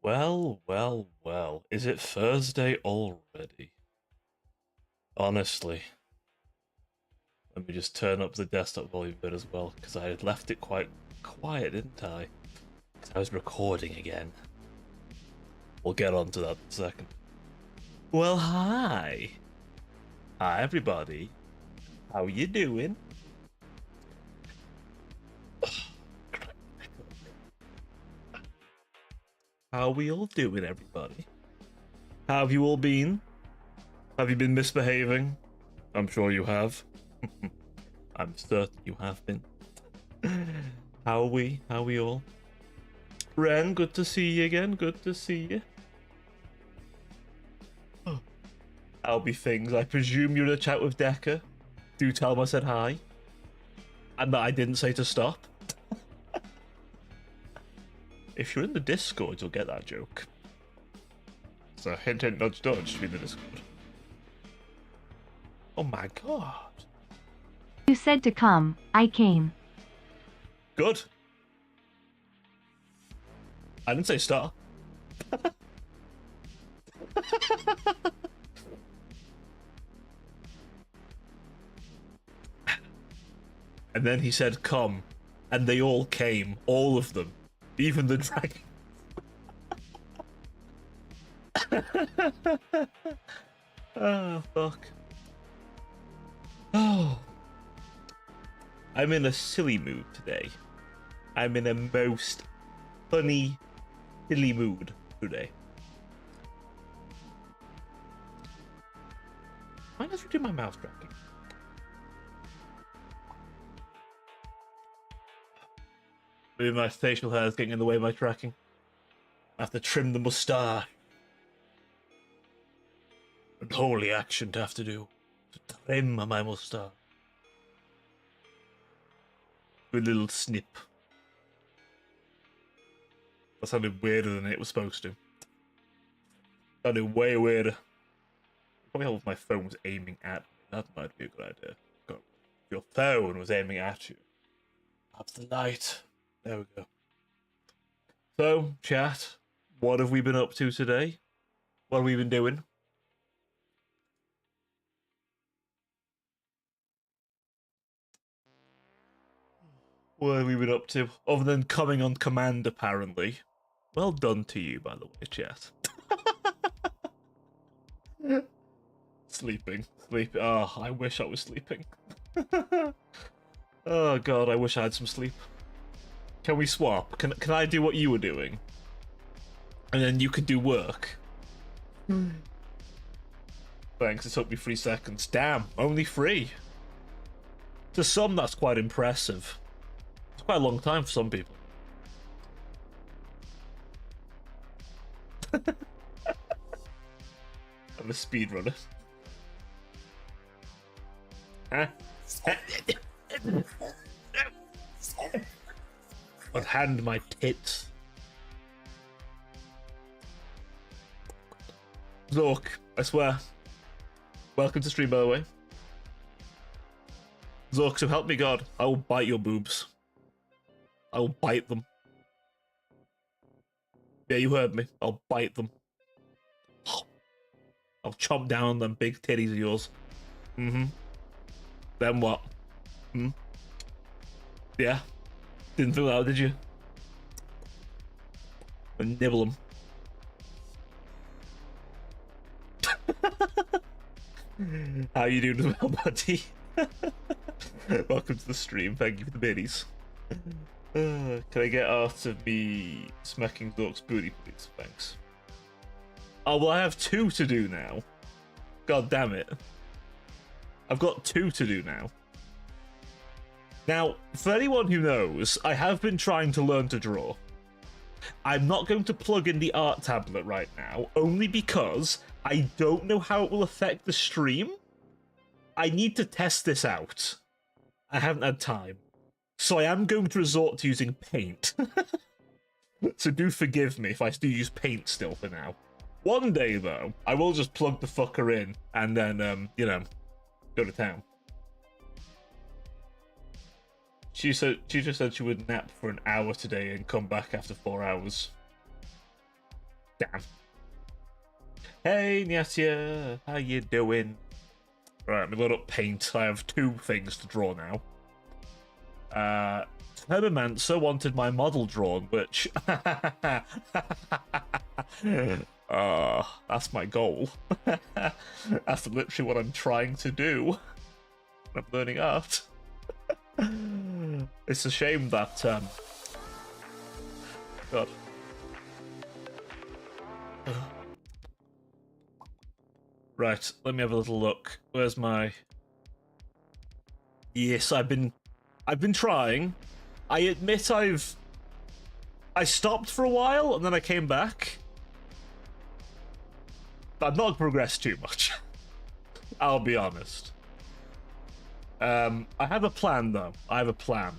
Well, well, well. Is it Thursday already? Honestly, let me just turn up the desktop volume bit as well, because I had left it quite quiet, didn't I? Because I was recording again. We'll get on to that in a second. Well, hi. Hi, everybody. How you doing? How are we all doing, everybody? How have you all been? Have you been misbehaving? I'm sure you have. I'm certain you have been. How are we? How are we all? Ren, good to see you again. Good to see you. How'll be things? I presume you're in a chat with Decker. Do tell him I said hi. And that I didn't say to stop. If you're in the Discord, you'll get that joke. So hint, hint, nudge, nudge in the Discord. Oh my god. You said to come, I came. Good. I didn't say stop. And then he said come, and they all came, all of them, even the dragon. Oh, fuck. Oh. I'm in a silly mood today. I'm in a most funny, silly mood today. Why not you do my mouse tracking? Maybe my facial hair is getting in the way of my tracking. I have to trim the moustache. An holy action to have to do. To trim my moustache. Do a little snip. That sounded weirder than it was supposed to. Sounded way weirder. Probably help if my phone was aiming at me. That might be a good idea. If your phone was aiming at you. Up the light. There we go. So, chat, what have we been up to today? What have we been doing? What have we been up to? Other than coming on command, apparently. Well done to you, by the way, chat. Sleeping. Oh, I wish I was sleeping. Oh god, I wish I had some sleep. Can we swap? Can I do what you were doing? And then you could do work. Thanks, it took me 3 seconds. Damn, only 3. To some, that's quite impressive. It's quite a long time for some people. I'm a speedrunner. Huh? Unhand my tits. Zork, I swear. Welcome to stream, by the way. Zork, so help me God, I will bite your boobs. I will bite them. Yeah, you heard me. I'll bite them. I'll chomp down on them big titties of yours. Mm-hmm. Then what? Hmm? Yeah? Didn't think that out, did you? And nibble them. How you doing as well, buddy? Welcome to the stream. Thank you for the biddies. Can I get out of me smacking Dork's booty, please? Thanks. Oh, well, I have 2 to do now. God damn it. I've got 2 to do now. Now, for anyone who knows, I have been trying to learn to draw. I'm not going to plug in the art tablet right now, only because I don't know how it will affect the stream. I need to test this out. I haven't had time. So I am going to resort to using paint. So do forgive me if I do use paint still for now. One day, though, I will just plug the fucker in and then, you know, go to town. She just said she would nap for an hour today and come back after 4 hours. Damn. Hey, Nyasya, how you doing? Right, let me load up paint. I have 2 things to draw now. Herbomancer wanted my model drawn, which... that's my goal. That's literally what I'm trying to do. I'm learning art. It's a shame that, God. Right, let me have a little look. Where's my... Yes, I've been trying. I admit I stopped for a while and then I came back. But I've not progressed too much. I'll be honest. I have a plan though. I have a plan.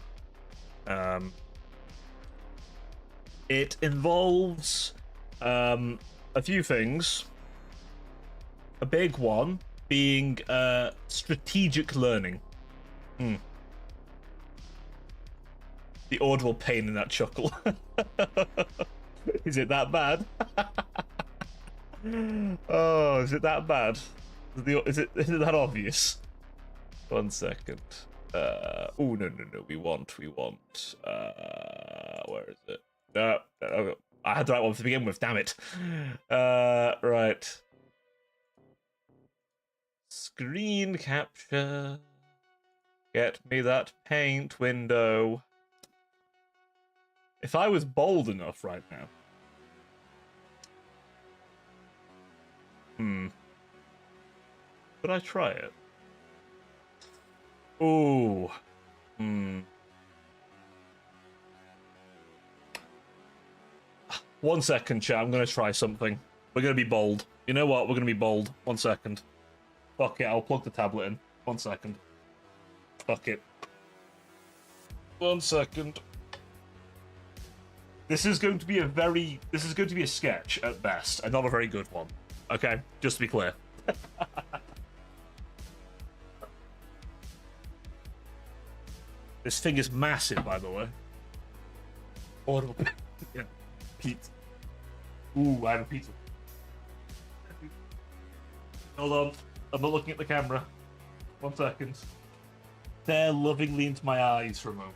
It involves a few things. A big one being strategic learning. The audible pain in that chuckle. Is it that bad? Oh, is it that bad? Is it that obvious? 1 second. Oh no. We want. Where is it? I had the right one to begin with. Damn it. Right. Screen capture. Get me that paint window. If I was bold enough right now. Could I try it? Ooh. 1 second, chat. I'm gonna try something. We're gonna be bold. You know what? We're gonna be bold. 1 second. Fuck it. I'll plug the tablet in. 1 second. Fuck it. 1 second. This is going to be a sketch at best, and not a very good one. Okay? Just to be clear. This thing is massive, by the way. Audible. Yeah. Pizza. Ooh, I have a pizza. Hold on. I'm not looking at the camera. 1 second. Stare lovingly into my eyes for a moment.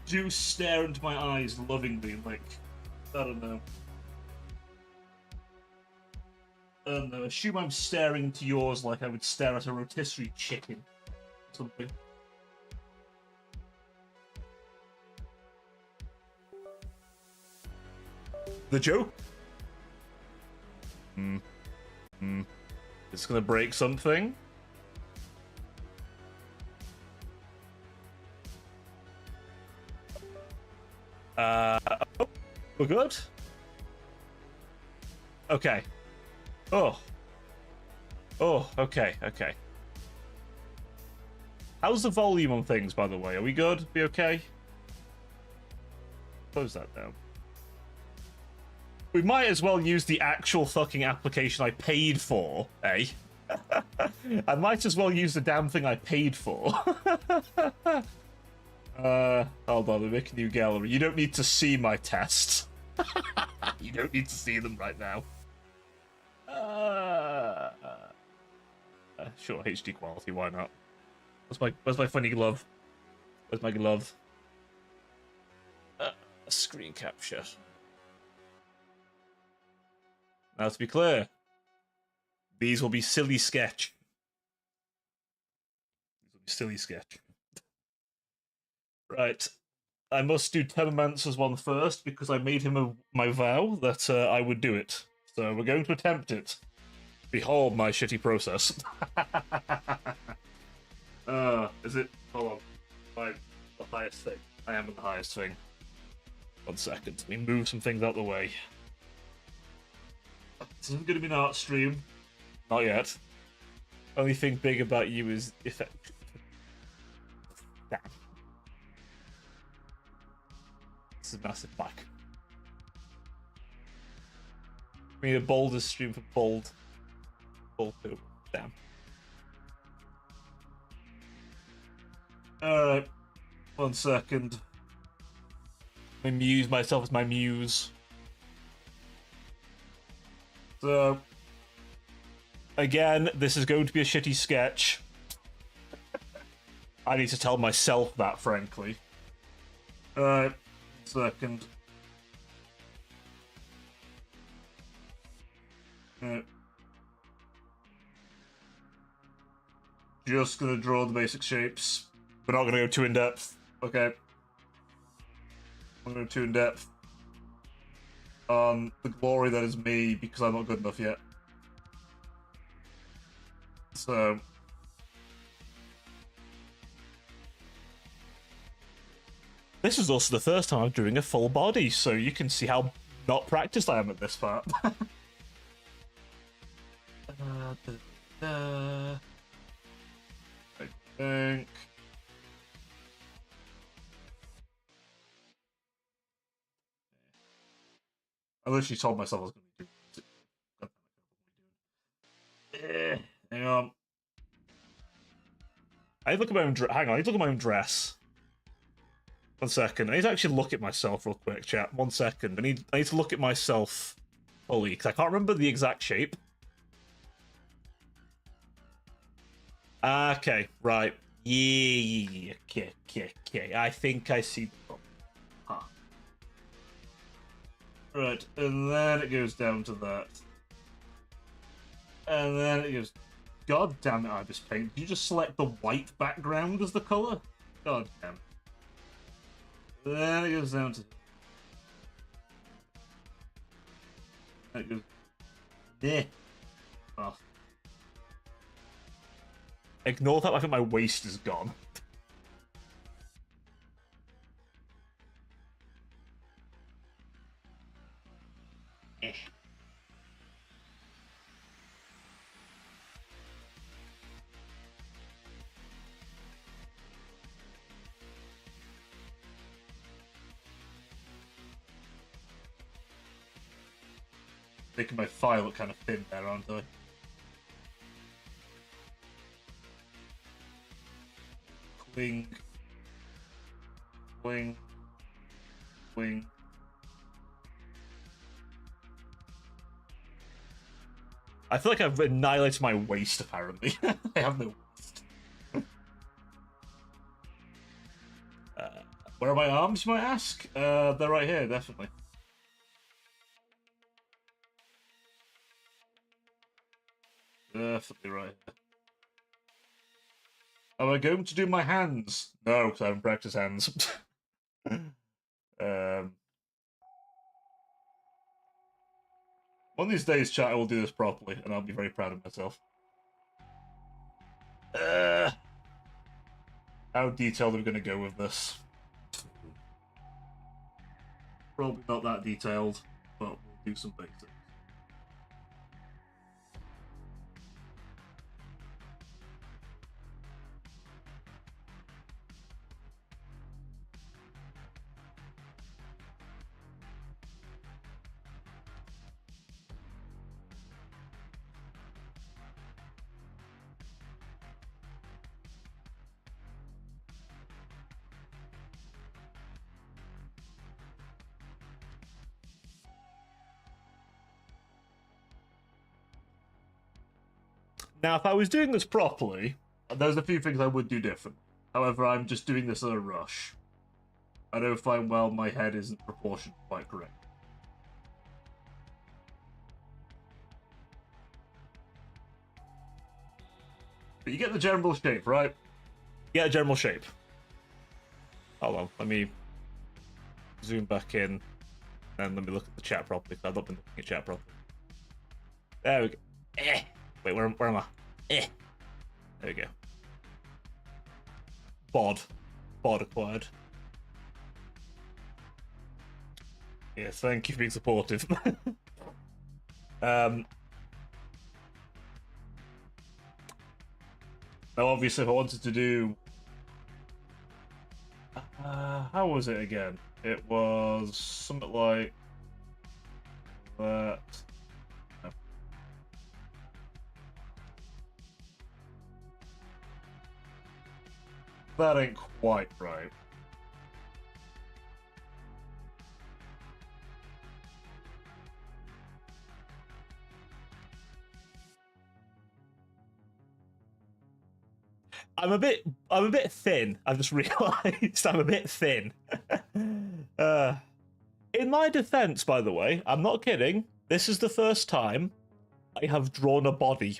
Do stare into my eyes lovingly, like, I don't know. Assume I'm staring into yours like I would stare at a rotisserie chicken. Or something. The joke? It's gonna break something? Oh, we're good? Okay. Oh, okay. How's the volume on things, by the way? Are we good? Be okay? Close that down. We might as well use the actual fucking application I paid for, eh? I might as well use the damn thing I paid for. Hold on, we make a new gallery. You don't need to see my tests. You don't need to see them right now. Sure, HD quality, why not? Where's my funny glove? Where's my glove? Screen capture. Now, to be clear, these will be silly sketch. Right. I must do Termomancer's one first, because I made him my vow that I would do it. So we're going to attempt it. Behold my shitty process. Is it? Hold on. The highest thing. I am at the highest thing. 1 second. Let me move some things out the way. This isn't going to be an art stream. Not yet. Only thing big about you is effect. Damn. This is a massive back. We need a boldest stream for bold. Bold too. Damn. Alright. 1 second. I muse myself as my muse. So, again, this is going to be a shitty sketch. I need to tell myself that, frankly. Alright, second. Just gonna draw the basic shapes. We're not gonna go too in depth. Okay. I'm gonna go too in depth on the glory that is me because I'm not good enough yet. So. This is also the first time I'm doing a full body, so you can see how not practiced I am at this part. I think. I literally told myself I was going to do it. Hang on. I need to look at my own hang on, I need to look at my own dress. 1 second. I need to actually look at myself real quick, chat. 1 second. I need to look at myself fully, because I can't remember the exact shape. Okay, right. Yeah, okay. I think I see the problem. Huh. Right, and then it goes down to that. And then it goes... God damn it, Ibis Paint. Did you just select the white background as the colour? God damn it. Then it goes down to... Then it goes... Yeah. Oh. Ignore that, I think my waist is gone. Making my file look kind of thin there, aren't I? Wing. Wing. Wing. I feel like I've annihilated my waist, apparently. I have no waist. Where are my arms, you might ask? They're right here, definitely. Definitely right here. Am I going to do my hands? No, because I haven't practiced hands. One of these days, chat, I will do this properly, and I'll be very proud of myself. How detailed are we going to go with this? Probably not that detailed, but we'll do some basics. Now, if I was doing this properly, there's a few things I would do different. However, I'm just doing this in a rush. I don't find, well, my head isn't proportioned quite correct. But you get the general shape, right? You get a general shape. Hold on, let me zoom back in, and let me look at the chat properly, because I've not been looking at chat properly. There we go. Wait, where am I? There we go. Bod acquired. Yes, thank you for being supportive. Now, obviously, if I wanted to do... how was it again? It was something like that. That ain't quite right. I'm a bit thin. I've just realised I'm a bit thin. In my defense, by the way, I'm not kidding. This is the first time I have drawn a body.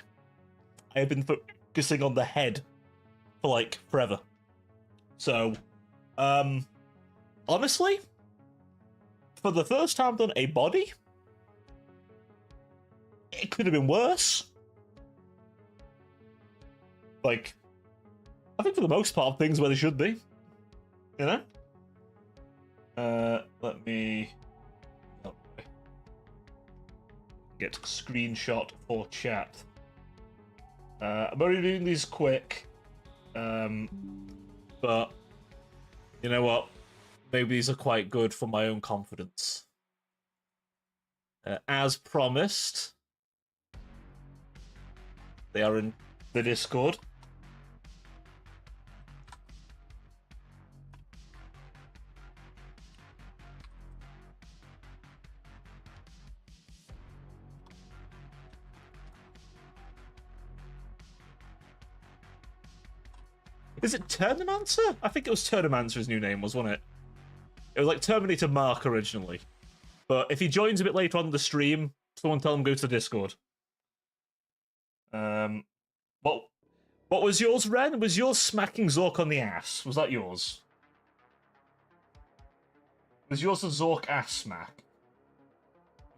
I have been focusing on the head for like forever. So, honestly, for the first time I've done a body, it could have been worse. Like, I think for the most part, things where they should be. You know? Let me get a screenshot for chat. I'm only doing these quick. But you know what? Maybe these are quite good for my own confidence. As promised, they are in the Discord. Is it Terminator? I think it was Terminator his new name was, wasn't it? It was like Terminator Mark originally. But if he joins a bit later on the stream, someone tell him go to the Discord. What was yours, Ren? Was yours smacking Zork on the ass? Was that yours? Was yours a Zork ass smack?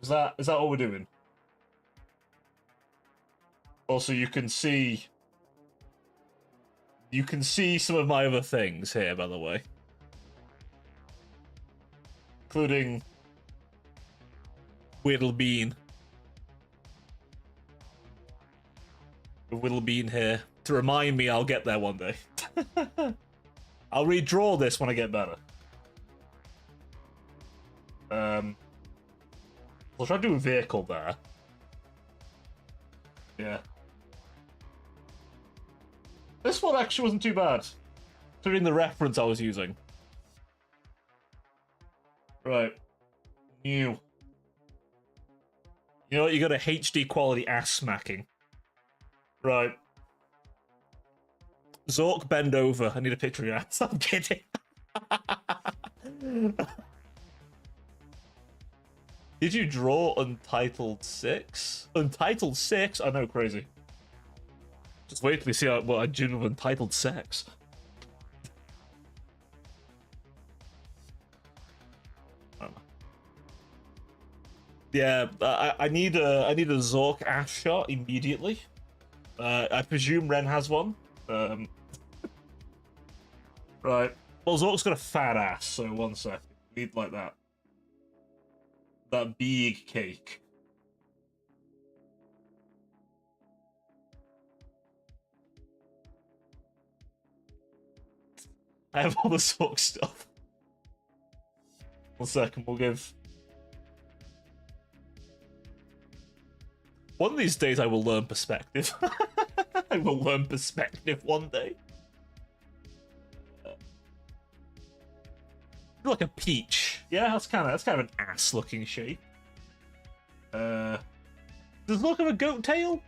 Is that what we're doing? Also, you can see some of my other things here, by the way. Including Whittle Bean. Whittle Bean here. To remind me I'll get there one day. I'll redraw this when I get better. I'll try to do a vehicle there. Yeah. This one actually wasn't too bad, considering the reference I was using. Right. New. You know what? You got a HD quality ass smacking. Right. Zork, bend over. I need a picture of your ass. I'm kidding. Did you draw Untitled 6? Untitled 6? I know, crazy. Just wait till we see what I do with Untitled Sex. Yeah, I need a Zork ass shot immediately. I presume Ren has one. Right. Well, Zork's got a fat ass, so one sec. Need like that. That big cake. I have all the Zork stuff. 1 second, we'll give... One of these days I will learn perspective. I will learn perspective one day. Like a peach. Yeah, that's kind of an ass-looking shape. Does it look like a goat tail?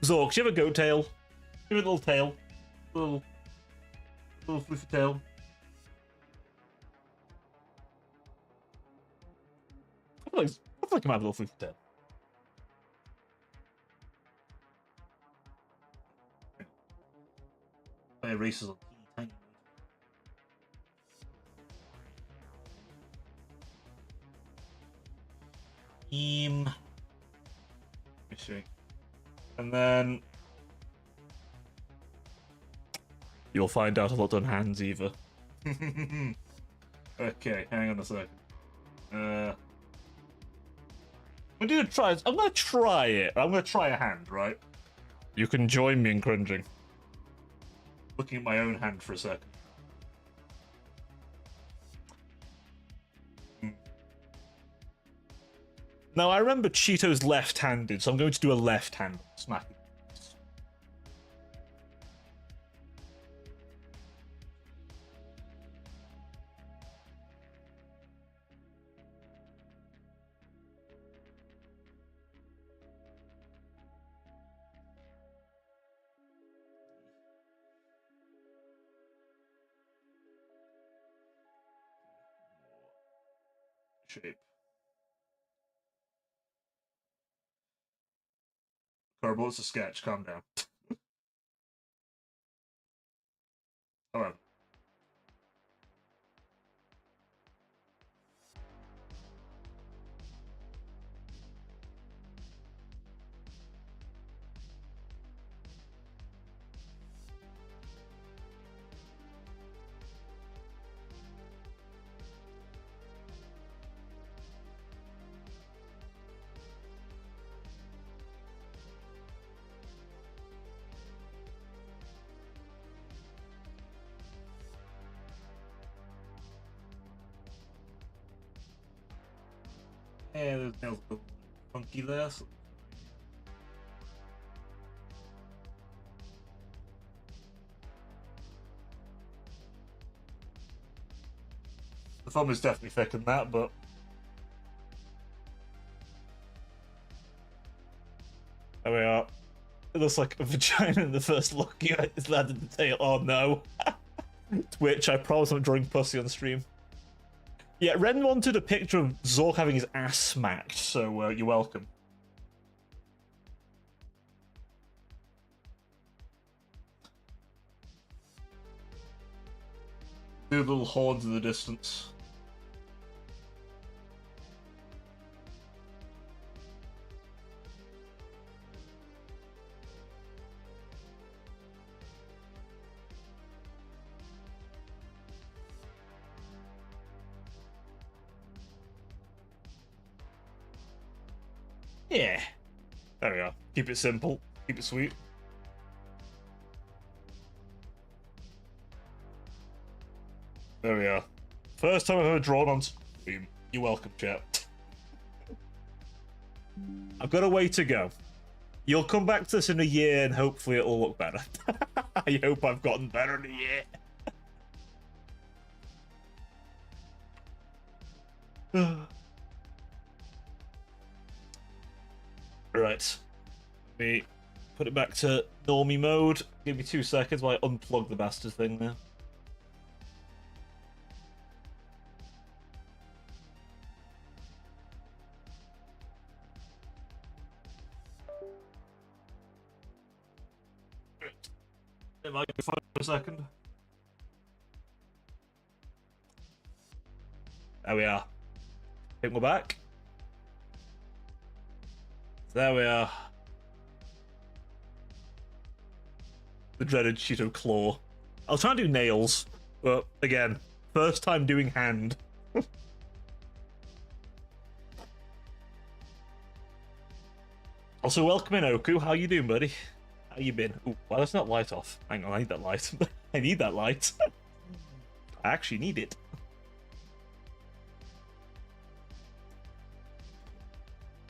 Zork, do you have a goat tail? Give it a little tail. Little fluffy tail. I feel like I might have a little fluffy tail. My eraser's on tiny. Let me see. And then you'll find out I've not done hands either. Okay, hang on a second. I'm gonna try it. I'm gonna try a hand, right? You can join me in cringing. Looking at my own hand for a second. Now, I remember Cheeto's left-handed, so I'm going to do a left-hand smack. shape. Horrible, it's a sketch, calm down. Alright. Yeah, there's nails a little funky there. So... The foam is definitely thicker than that, but there we are. It looks like a vagina in the first look. It's landed the tail. Oh no. Twitch, I promise I'm drawing pussy on stream. Yeah, Ren wanted a picture of Zork having his ass smacked, so you're welcome. Do little horns in the distance. Yeah. There we go. Keep it simple. Keep it sweet. There we are. First time I've ever drawn on stream. You're welcome, chat. I've got a way to go. You'll come back to this in a year and hopefully it'll look better. I hope I've gotten better in a year. Right. Let me put it back to normie mode. Give me 2 seconds while I unplug the bastard thing there. It might be fine for a second. There we are. I think we're back. There we are. The dreaded Cheeto claw. I'll try and do nails, but again, first time doing hand. Also, welcome in, Oku. How you doing, buddy? How you been? Ooh, why that's not light off? Hang on, I need that light. I need that light. I actually need it.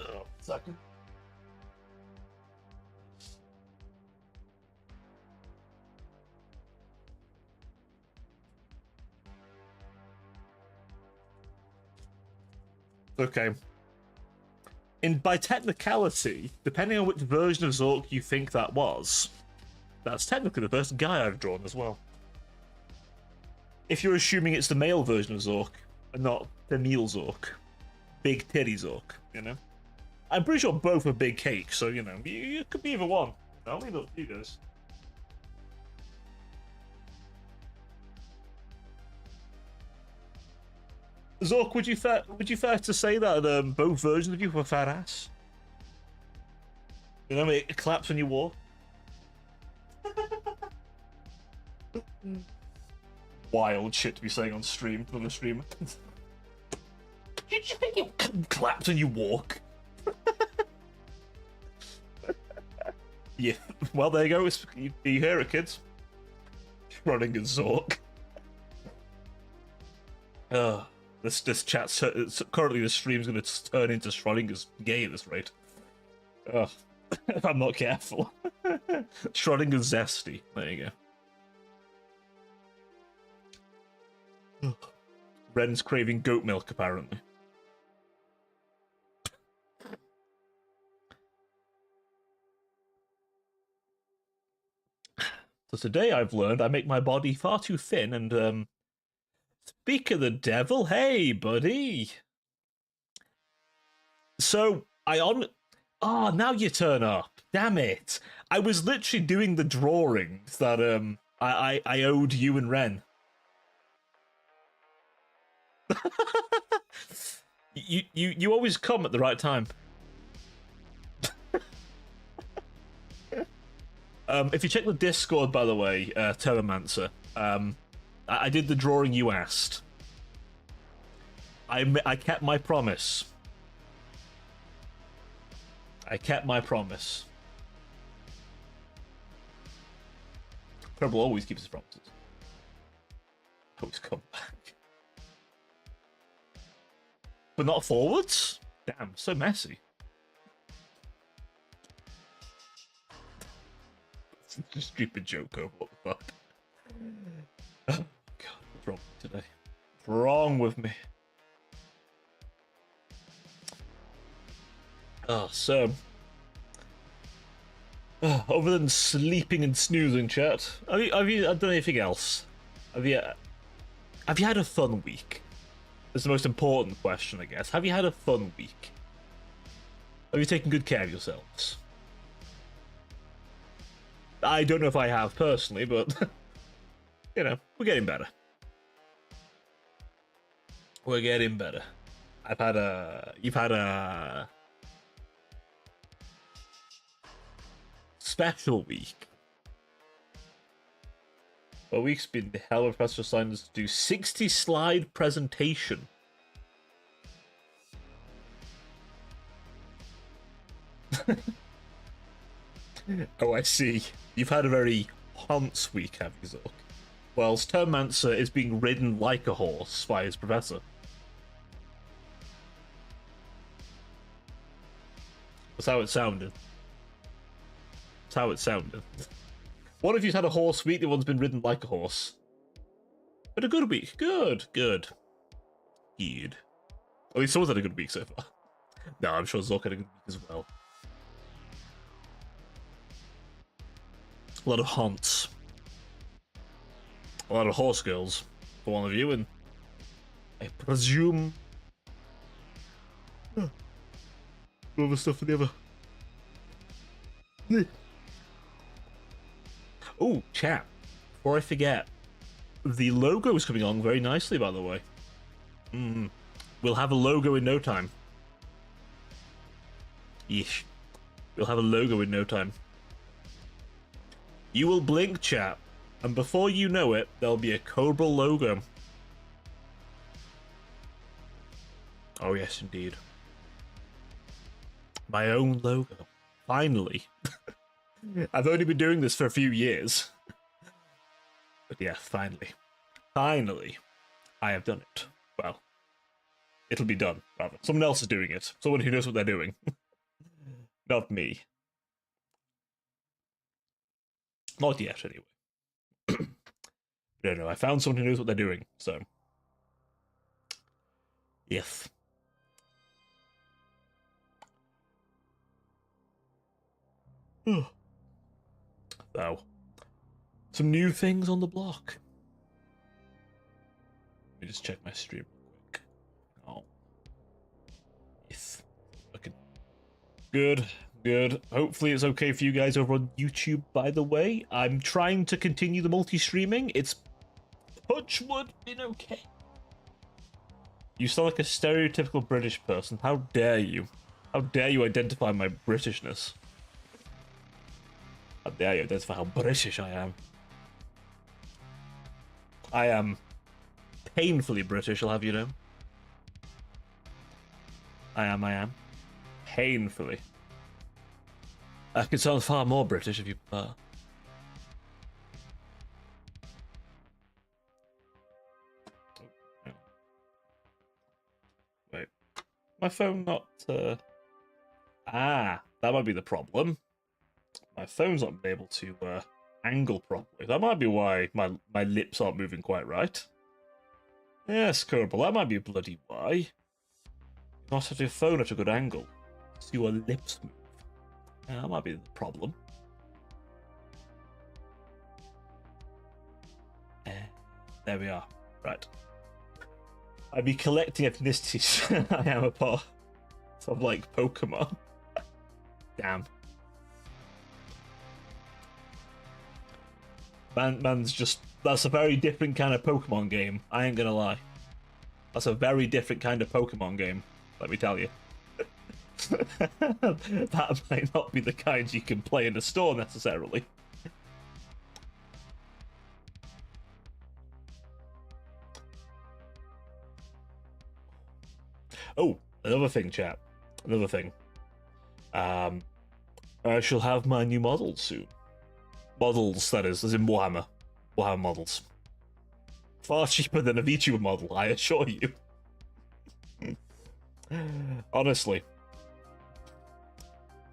Oh, second. Okay. By technicality, depending on which version of Zork you think that was, that's technically the first guy I've drawn as well. If you're assuming it's the male version of Zork, and not the Neil Zork. Big titty Zork, you know? I'm pretty sure both are big cakes, so, you know, you could be either one. I'll leave it up to you guys. Zork, would you fair to say that both versions of you were fat ass? You know, it claps when you walk. Wild shit to be saying on stream from a streamer. Did you think it claps when you walk? Yeah. Well, there you go. You hear it, kids. Running and Zork. This chat's currently the stream's going to turn into Schrodinger's gay at this rate. If I'm not careful. Schrodinger's zesty. There you go. Ren's craving goat milk, apparently. So today I've learned I make my body far too thin and, speak of the devil, hey, buddy! So I on. Oh, now you turn up. Damn it! I was literally doing the drawings that I owed you and Ren. You always come at the right time. If you check the Discord, by the way, Terramancer, I did the drawing you asked. I kept my promise. I kept my promise. Purple always keeps his promises. Always come back. But not forwards? Damn, so messy. It's a stupid joke over what the fuck. Oh, God, what's wrong with me today? What's wrong with me? So... other than sleeping and snoozing, chat, have you done anything else? Have you had a fun week? That's the most important question, I guess. Have you had a fun week? Have you taken good care of yourselves? I don't know if I have personally, but you know, we're getting better. We're getting better. You've had a special week. A week's been the hell of Professor assigned us to do 60 slide presentation. Oh, I see. You've had a very Hans week, have you, Zork? Whilst Termancer is being ridden like a horse by his professor. That's how it sounded. That's how it sounded. One of you's had a horse week, the one's been ridden like a horse. But a good week. Good. Good. Good. At least someone's had a good week so far. No, I'm sure Zork had a good week as well. A lot of haunts. A lot of horse girls for one of you, and I presume other stuff for the other. Oh, chat. Before I forget, the logo is coming along very nicely, by the way. We'll have a logo in no time. Yeesh. We'll have a logo in no time. You will blink, chat, and before you know it, there'll be a Cobra logo. Oh, yes, indeed. My own logo. Finally. I've only been doing this for a few years. But yeah, finally. Finally, I have done it. Well, it'll be done, rather. Someone else is doing it. Someone who knows what they're doing. Not me. Not yet, anyway. No, I found someone who knows what they're doing, so... Yes. So, some new things on the block. Let me just check my stream real quick. Oh. Yes. Looking good. Good. Hopefully it's okay for you guys over on YouTube, by the way. I'm trying to continue the multi-streaming. It's, touch wood, been okay. You sound like a stereotypical British person. How dare you? How dare you identify my Britishness? How dare you identify how British I am? I am painfully British, I'll have you know. I am. Painfully. I could sound far more British if you prefer. Wait. My phone not... that might be the problem. My phone's not able to angle properly. That might be why my lips aren't moving quite right. Yes, Kerbal, that might be bloody why. You must have your phone at a good angle, so your lips move. Yeah, that might be the problem. There we are. Right. I'd be collecting ethnicities. I am a part. of like Pokemon. Damn. That's a very different kind of Pokemon game. I ain't gonna lie. That's a very different kind of Pokemon game, let me tell you. That might not be the kind you can play in a store necessarily. Oh, another thing, chat. Another thing. I shall have my new models soon. Models, that is, as in Warhammer. Warhammer models. Far cheaper than a VTuber model, I assure you. Honestly.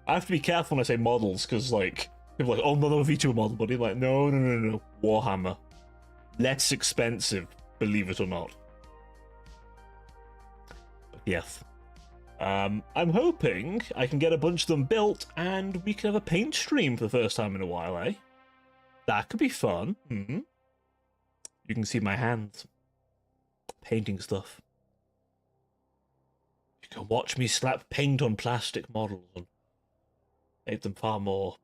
I have to be careful when I say models, because, like, people are like, oh, no, a VTuber model, buddy. Like, no. Warhammer. Less expensive, believe it or not. But yes. I'm hoping I can get a bunch of them built, and we can have a paint stream for the first time in a while, eh? That could be fun. Mm-hmm. You can see my hands. Painting stuff. You can watch me slap paint on plastic models and make them far more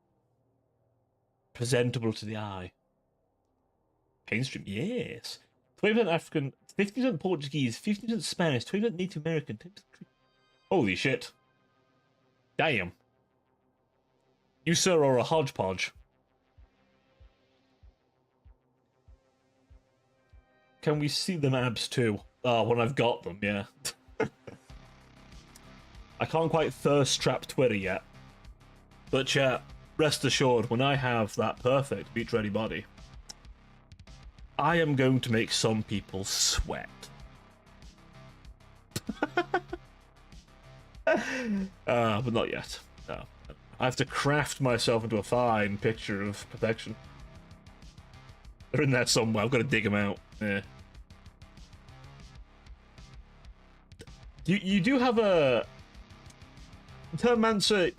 presentable to the eye. Paint stream, yes. 20% African, 50% Portuguese, 50% Spanish, 20% Native American. Holy shit. Damn. You, sir, are a hodgepodge. Can we see the maps too? Oh, when I've got them, yeah. I can't quite thirst trap Twitter yet. But chat, rest assured, when I have that perfect beach ready body, I am going to make some people sweat. But not yet. No. I have to craft myself into a fine picture of perfection. They're in there somewhere. I've got to dig them out. Yeah. You do have a Termancer.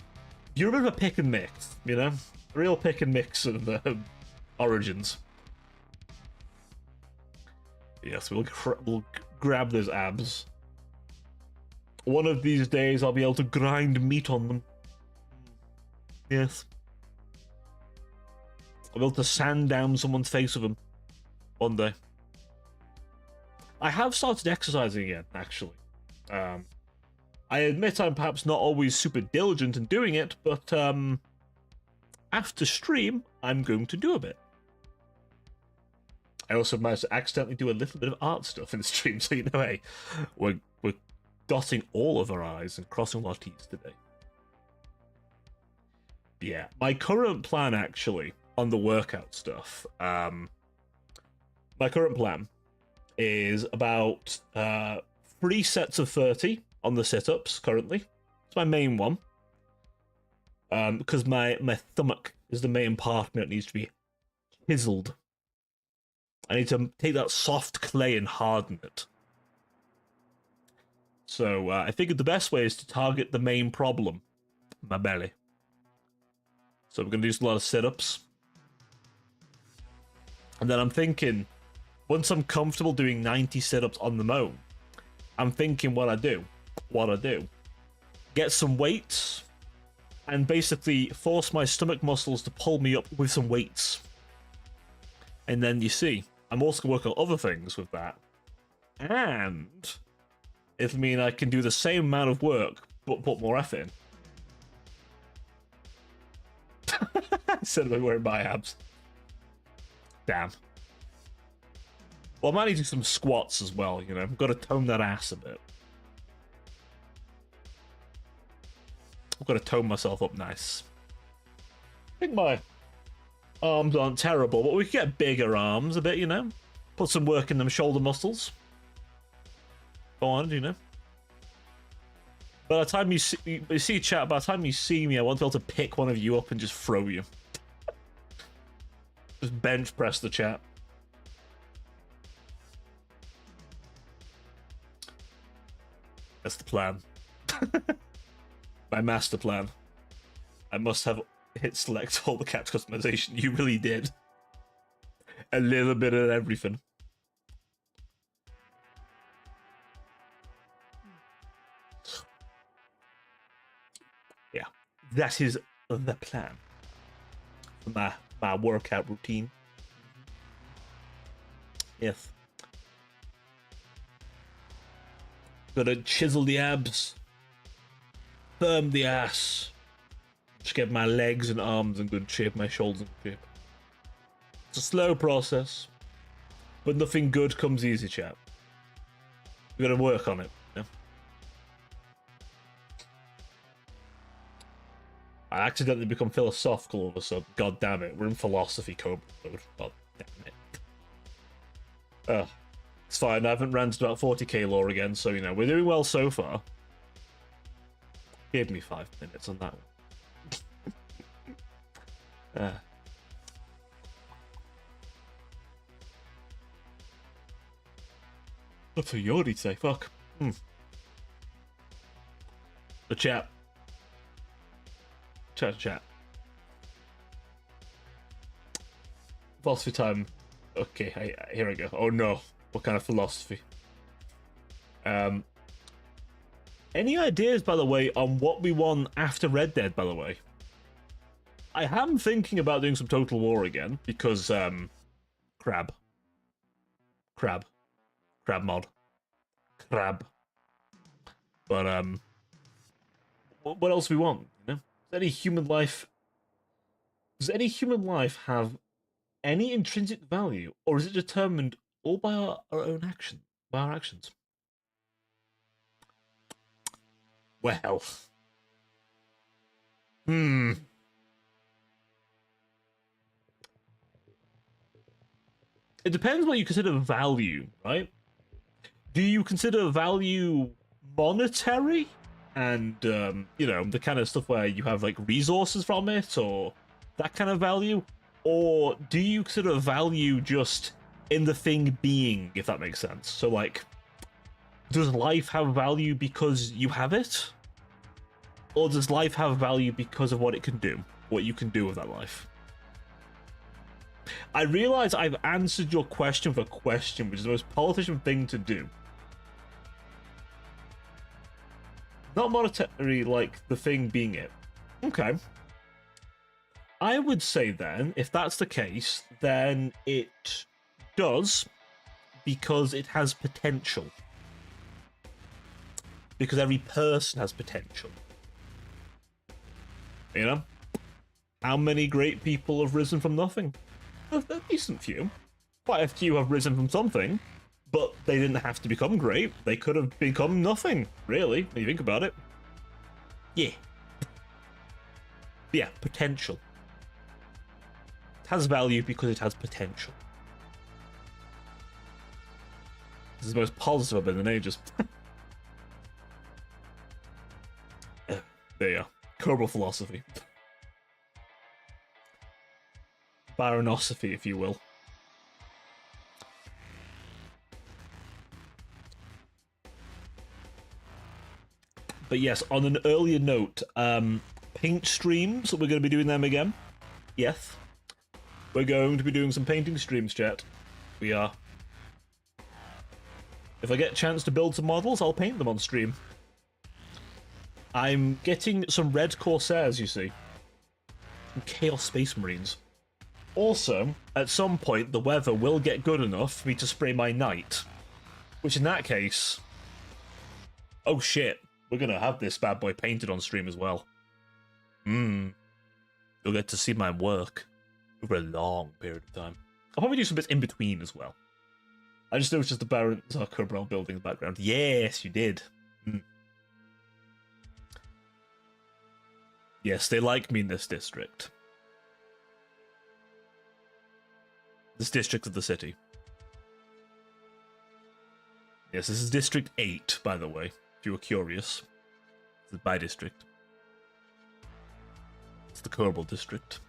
You're a bit of a pick and mix, you know, a real pick and mix of origins. Yes, we'll grab those abs. One of these days, I'll be able to grind meat on them. Yes. I'll be able to sand down someone's face with them. One day. I have started exercising again, actually. I admit I'm perhaps not always super diligent in doing it, but after stream, I'm going to do a bit. I also managed to accidentally do a little bit of art stuff in the stream, so you know, hey, we're dotting all of our I's and crossing all our T's today. Yeah, my current plan, actually, on the workout stuff, my current plan is about 3 sets of 30 on the sit-ups currently. It's my main one. Because my stomach is the main part of me that needs to be chiseled. I need to take that soft clay and harden it. So I figured the best way is to target the main problem, my belly. So we're going to do a lot of sit-ups. And then I'm thinking, once I'm comfortable doing 90 sit-ups on the own, I'm thinking what I do, get some weights, and basically force my stomach muscles to pull me up with some weights. And then you see, I'm also going to work on other things with that. And it'll mean I can do the same amount of work, but put more effort in. Instead of wearing my abs. Damn. Well, I might need to do some squats as well, you know. I've got to tone that ass a bit. I've got to tone myself up nice. I think my arms aren't terrible, but we can get bigger arms a bit, you know. Put some work in them shoulder muscles. Go on, you know. By the time you see chat, by the time you see me, I want to be able to pick one of you up and just throw you. Just bench press the chat. That's the plan. My master plan. I must have hit select all the caps customization. You really did. A little bit of everything. that is the plan for my workout routine. Yes. Gotta chisel the abs, firm the ass, just get my legs and arms in good shape, my shoulders in good shape. It's a slow process, but nothing good comes easy, chap. We gotta work on it. Yeah? I accidentally become philosophical all of a sudden. God damn it, we're in philosophy code mode. God damn it. It's fine, I haven't ranted about 40k lore again, so you know, we're doing well so far. Give me 5 minutes on that one. What's a Yori say? Fuck. The chat. Chat. Philosophy time. Okay, here I go. Oh no. What kind of philosophy? Any ideas, by the way, on what we want after Red Dead, by the way? I am thinking about doing some Total War again, because, crab mod. Crab. But, what else do we want, you know? Does any human life have any intrinsic value, or is it determined all by our own action, by our actions? Well, it depends what you consider value, right? Do you consider value monetary, and you know, the kind of stuff where you have like resources from it, or that kind of value, or do you consider value just in the thing being, if that makes sense? So like, does life have value because you have it? Or does life have value because of what it can do? What you can do with that life? I realize I've answered your question with a question, which is the most politician thing to do. Not monetary, like the thing being it. Okay. I would say then, if that's the case, then it does because it has potential. Because every person has potential. You know? How many great people have risen from nothing? A decent few. Quite a few have risen from something, but they didn't have to become great. They could have become nothing, really, when you think about it. Yeah. Yeah, potential. It has value because it has potential. This is the most positive I've been in ages. There you are. Kerbal philosophy. Baronosophy, if you will. But yes, on an earlier note, paint streams, we're going to be doing them again. Yes. We're going to be doing some painting streams, chat. We are. If I get a chance to build some models, I'll paint them on stream. I'm getting some Red Corsairs, you see. Some Chaos Space Marines. Also, at some point, the weather will get good enough for me to spray my Knight. Which in that case... Oh shit, we're gonna have this bad boy painted on stream as well. You'll get to see my work over a long period of time. I'll probably do some bits in between as well. I just noticed the Baron Zuckerbrand building in the background. Yes, you did. Yes, they like me in this district. This district of the city. Yes, this is District 8, by the way, if you were curious. This is my district. It's the Kerbal district.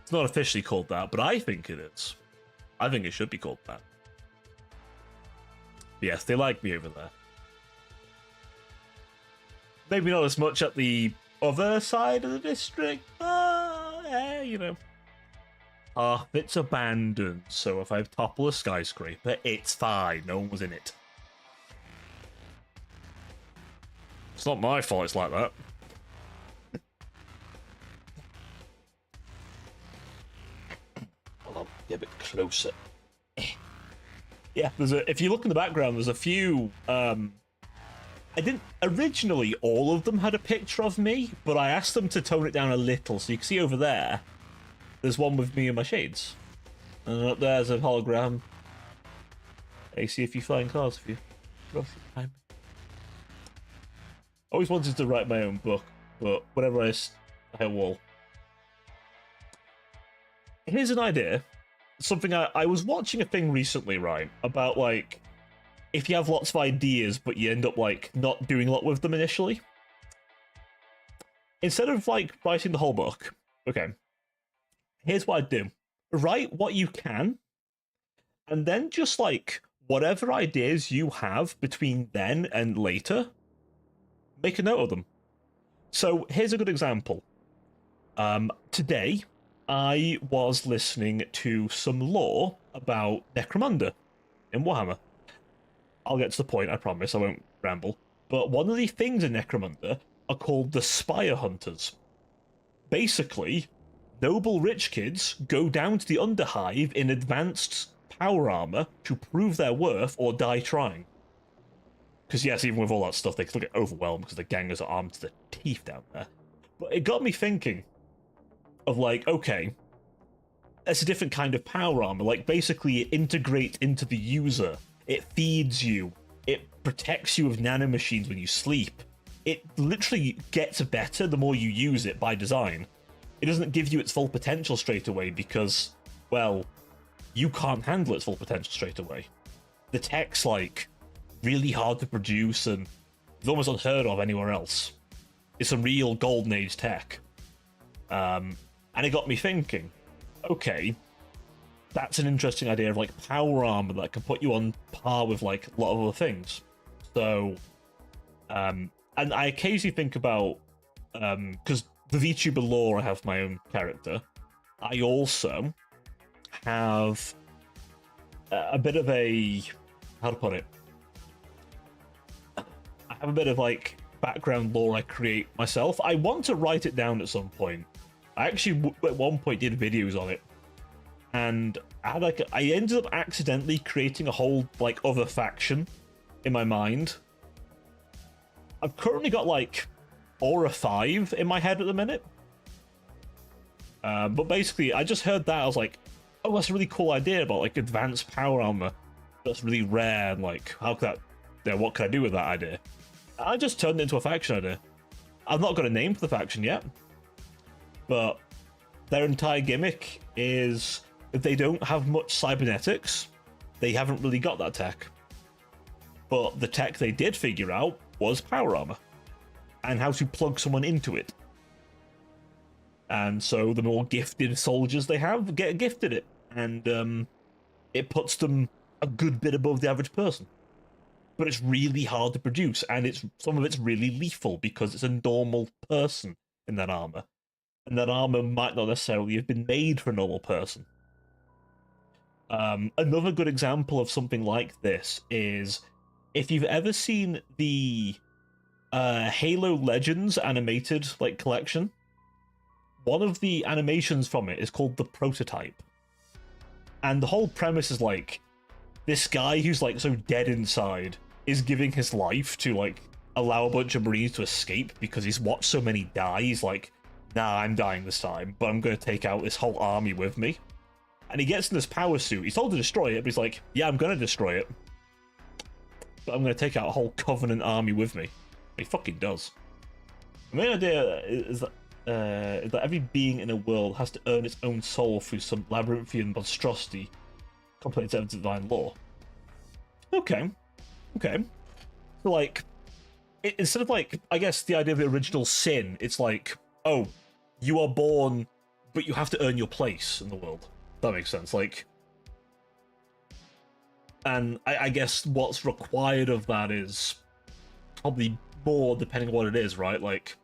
It's not officially called that, but I think it is. I think it should be called that. But yes, they like me over there. Maybe not as much at the other side of the district, but yeah, you know. Half it's abandoned, so if I topple a skyscraper, it's fine. No one was in it. It's not my fault it's like that. Get a bit closer. Yeah, if you look in the background, there's a few. I didn't originally. All of them had a picture of me, but I asked them to tone it down a little, so you can see over there. There's one with me and my shades, and up there's a hologram. Hey, see a few flying cars if you cross the time. Always wanted to write my own book, but whenever I hit a wall. Here's an idea. Something I was watching a thing recently, right, about like if you have lots of ideas but you end up like not doing a lot with them initially. Instead of like writing the whole book, okay, here's what I'd do. Write what you can, and then just like whatever ideas you have between then and later, make a note of them. So here's a good example. Today, I was listening to some lore about Necromunda in Warhammer. I'll get to the point, I promise, I won't ramble. But one of the things in Necromunda are called the Spire Hunters. Basically, noble rich kids go down to the Underhive in advanced power armor to prove their worth or die trying. Because yes, even with all that stuff, they still get overwhelmed because the gangers are armed to the teeth down there. But it got me thinking of like, okay, it's a different kind of power armor. Like basically it integrates into the user. It feeds you. It protects you with nanomachines when you sleep. It literally gets better the more you use it by design. It doesn't give you its full potential straight away because, well, you can't handle its full potential straight away. The tech's like really hard to produce and it's almost unheard of anywhere else. It's a real golden age tech. And it got me thinking, okay, that's an interesting idea of like power armor that can put you on par with like a lot of other things. So, and I occasionally think about, because the VTuber lore, I have my own character. I also have a bit of a, how to put it? I have a bit of like background lore I create myself. I want to write it down at some point. I actually at one point did videos on it, and I had like I ended up accidentally creating a whole like other faction in my mind. I've currently got like 4 or 5 in my head at the minute. But basically, I just heard that I was like, oh, that's a really cool idea about like advanced power armor. That's really rare, and like, how could that? Yeah, what could I do with that idea? I just turned it into a faction idea. I've not got a name for the faction yet. But their entire gimmick is if they don't have much cybernetics, they haven't really got that tech. But the tech they did figure out was power armor and how to plug someone into it. And so the more gifted soldiers they have get gifted it, and it puts them a good bit above the average person. But it's really hard to produce, and some of it's really lethal because it's a normal person in that armor. And that armor might not necessarily have been made for a normal person. Another good example of something like this is if you've ever seen the Halo Legends animated like collection, one of the animations from it is called the Prototype. And the whole premise is like this guy who's like so dead inside is giving his life to like allow a bunch of Marines to escape because he's watched so many die. He's like, nah, I'm dying this time, but I'm going to take out this whole army with me. And he gets in this power suit. He's told to destroy it, but he's like, yeah, I'm going to destroy it. But I'm going to take out a whole Covenant army with me. He fucking does. The main idea is that every being in a world has to earn its own soul through some labyrinthian monstrosity, complex evidence of divine law. Okay. So, like, instead of, like, I guess the idea of the original sin, it's like, oh, you are born, but you have to earn your place in the world. That makes sense. Like, and I guess what's required of that is probably more depending on what it is, right? Like,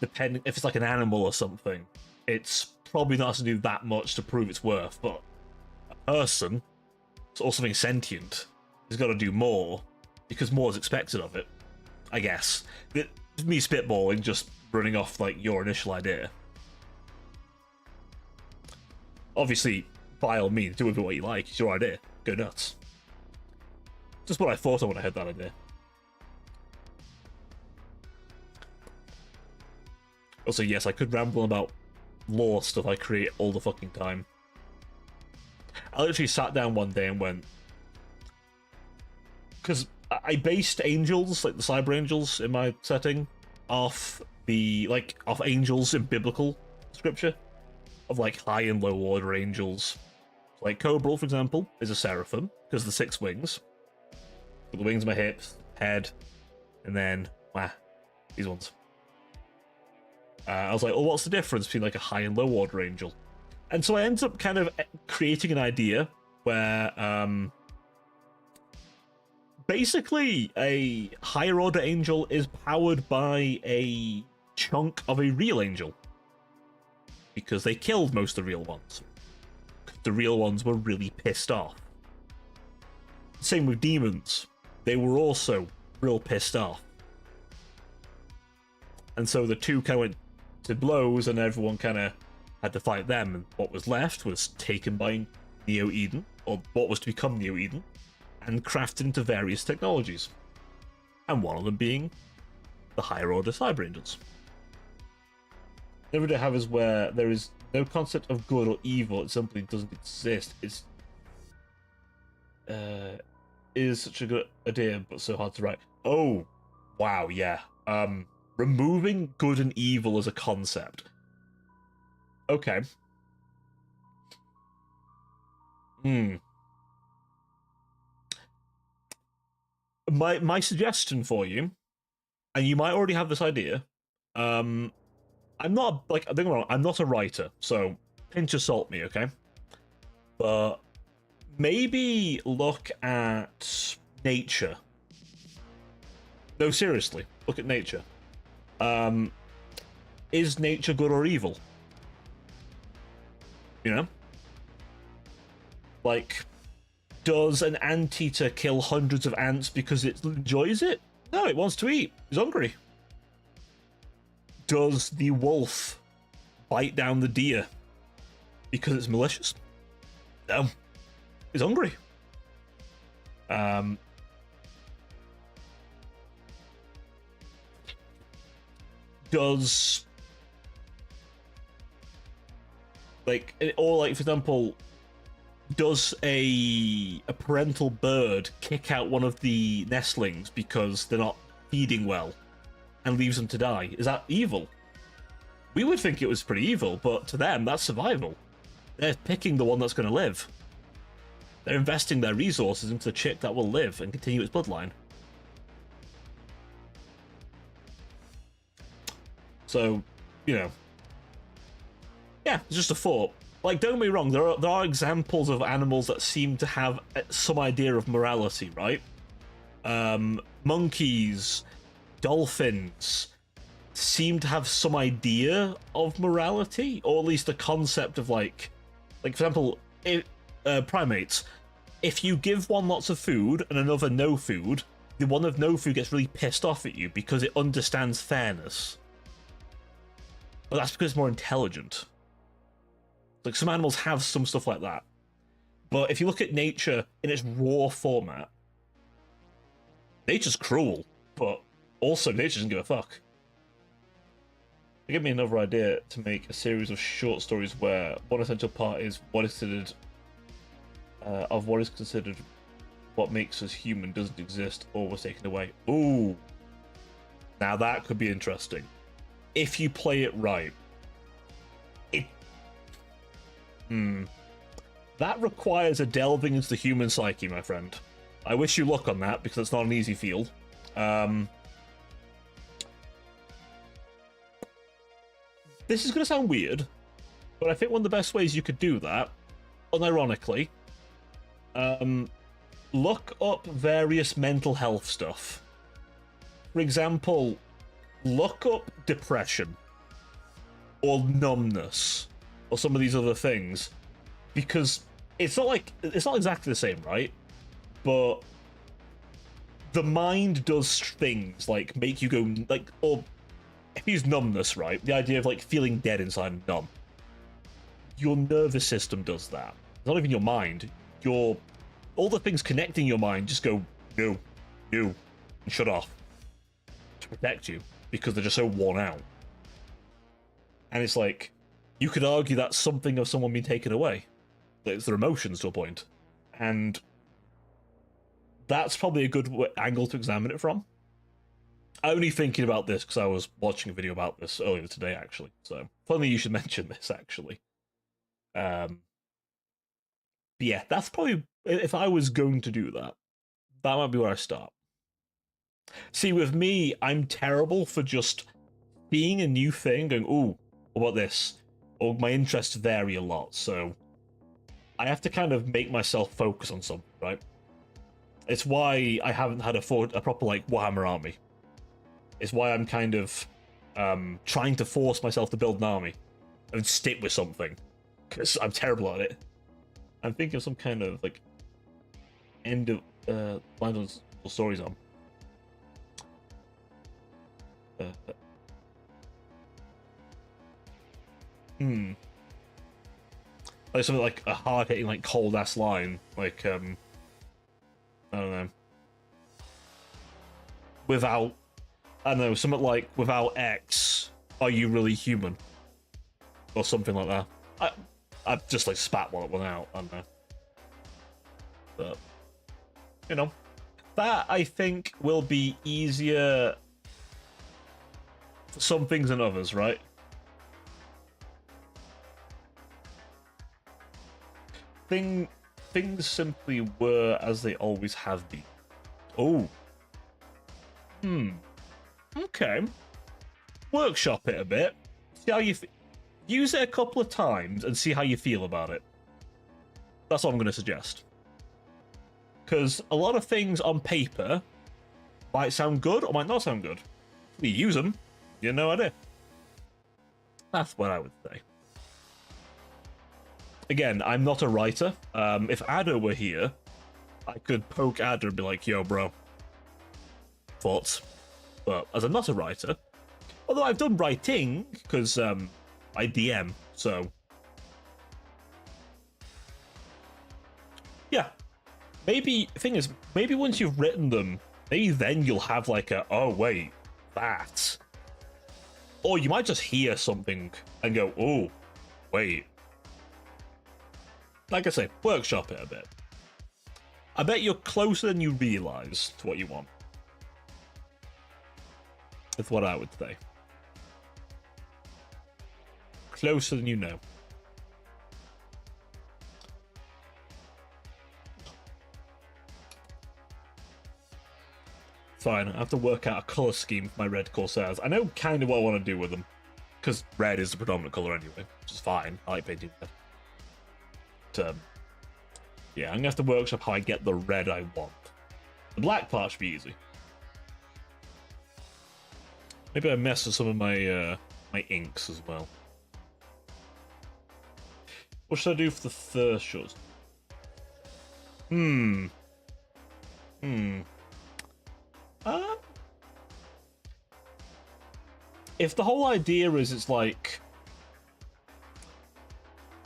depending if it's like an animal or something, it's probably not to do that much to prove its worth. But a person, or something sentient, has got to do more because more is expected of it. I guess. It's me spitballing, just running off like your initial idea. Obviously, by all means, do with it what you like. It's your idea. Go nuts. Just what I thought when I had that idea. Also, yes, I could ramble about lore stuff I create all the fucking time. I literally sat down one day and went... Because I based angels, like the cyber angels in my setting, off angels in biblical scripture. Of like high and low order angels. Like Cobra, for example, is a seraphim, because of the 6 wings. Got the wings on my hips, head, and then, these ones. I was like, well, what's the difference between like a high and low order angel? And so I ended up kind of creating an idea where basically a higher order angel is powered by a chunk of a real angel. Because they killed most of the real ones. The real ones were really pissed off. Same with demons. They were also real pissed off. And so the two kind of went to blows and everyone kind of had to fight them, and what was left was taken by Neo-Eden, or what was to become Neo-Eden, and crafted into various technologies. And one of them being the higher order cyber angels. The other I have is where there is no concept of good or evil, it simply doesn't exist. It's is such a good idea, but so hard to write. Oh, wow, yeah. Removing good and evil as a concept. Okay. My suggestion for you, and you might already have this idea, I'm not, like, don't get me wrong, I'm not a writer, so pinch of salt me, okay? But maybe look at nature. No, seriously, look at nature. Is nature good or evil? You know? Like, does an anteater kill hundreds of ants because it enjoys it? No, it wants to eat. It's hungry. Does the wolf bite down the deer because it's malicious? No. It's hungry. Does, like, or like, for example, does a parental bird kick out one of the nestlings because they're not feeding well and leaves them to die? Is that evil? We would think it was pretty evil, but to them, that's survival. They're picking the one that's going to live. They're investing their resources into the chick that will live and continue its bloodline. So, you know, yeah, it's just a thought. Like, don't get me wrong, there are examples of animals that seem to have some idea of morality, right? Monkeys, dolphins seem to have some idea of morality, or at least a concept of like for example, primates. If you give one lots of food and another no food, the one of no food gets really pissed off at you because it understands fairness. But that's because it's more intelligent. Like, some animals have some stuff like that. But if you look at nature in its raw format, nature's cruel, but also nature doesn't give a fuck. They give me another idea to make a series of short stories where one essential part is what is considered what makes us human doesn't exist or was taken away. Ooh. Now that could be interesting. If you play it right. That requires a delving into the human psyche, my friend. I wish you luck on that, because it's not an easy field. This is going to sound weird, but I think one of the best ways you could do that, unironically, look up various mental health stuff. For example, look up depression, or numbness, or some of these other things, because it's not exactly the same, right? But the mind does things like make you go like, or if you use numbness, right? The idea of like feeling dead inside and numb. Your nervous system does that. Does not even your mind. All the things connecting your mind just go no, and shut off to protect you because they're just so worn out. And it's like, you could argue that's something of someone being taken away. That it's their emotions to a point. And that's probably a good angle to examine it from. I'm only thinking about this because I was watching a video about this earlier today, actually. So, funny you should mention this, actually. But yeah, that's probably, if I was going to do that, that might be where I start. See, with me, I'm terrible for just seeing a new thing, going, ooh, what about this? Or my interests vary a lot, so I have to kind of make myself focus on something, right? It's why I haven't had a proper, like, Warhammer army. It's why I'm kind of trying to force myself to build an army and stick with something, because I'm terrible at it. I'm thinking of some kind of, like, end of line of stories on. Like something like a hard-hitting, like, cold-ass line. Like, I don't know. Without, I don't know, something like, without X, are you really human? Or something like that. I've just, like, spat one out, I don't know. But, you know. That, I think, will be easier for some things than others, right? Things simply were as they always have been. Oh. Okay. Workshop it a bit. See how you use it a couple of times and see how you feel about it. That's what I'm going to suggest. Because a lot of things on paper might sound good or might not sound good. You use them, you have no idea. That's what I would say. Again, I'm not a writer. If Adder were here, I could poke Adder and be like, yo, bro. Thoughts. But as I'm not a writer, although I've done writing, because I DM, so... Yeah. Maybe, thing is, maybe once you've written them, maybe then you'll have like a, oh, wait, that. Or you might just hear something and go, oh, wait. Like I say, workshop it a bit. I bet you're closer than you realise to what you want. That's what I would say. Closer than you know. Fine, I have to work out a colour scheme for my red Corsairs. I know kind of what I want to do with them. Because red is the predominant colour anyway, which is fine. I like painting red. Yeah, I'm gonna have to workshop how I get the red I want. The black part should be easy. Maybe I mess with some of my my inks as well. What should I do for the Thurshers? If the whole idea is it's like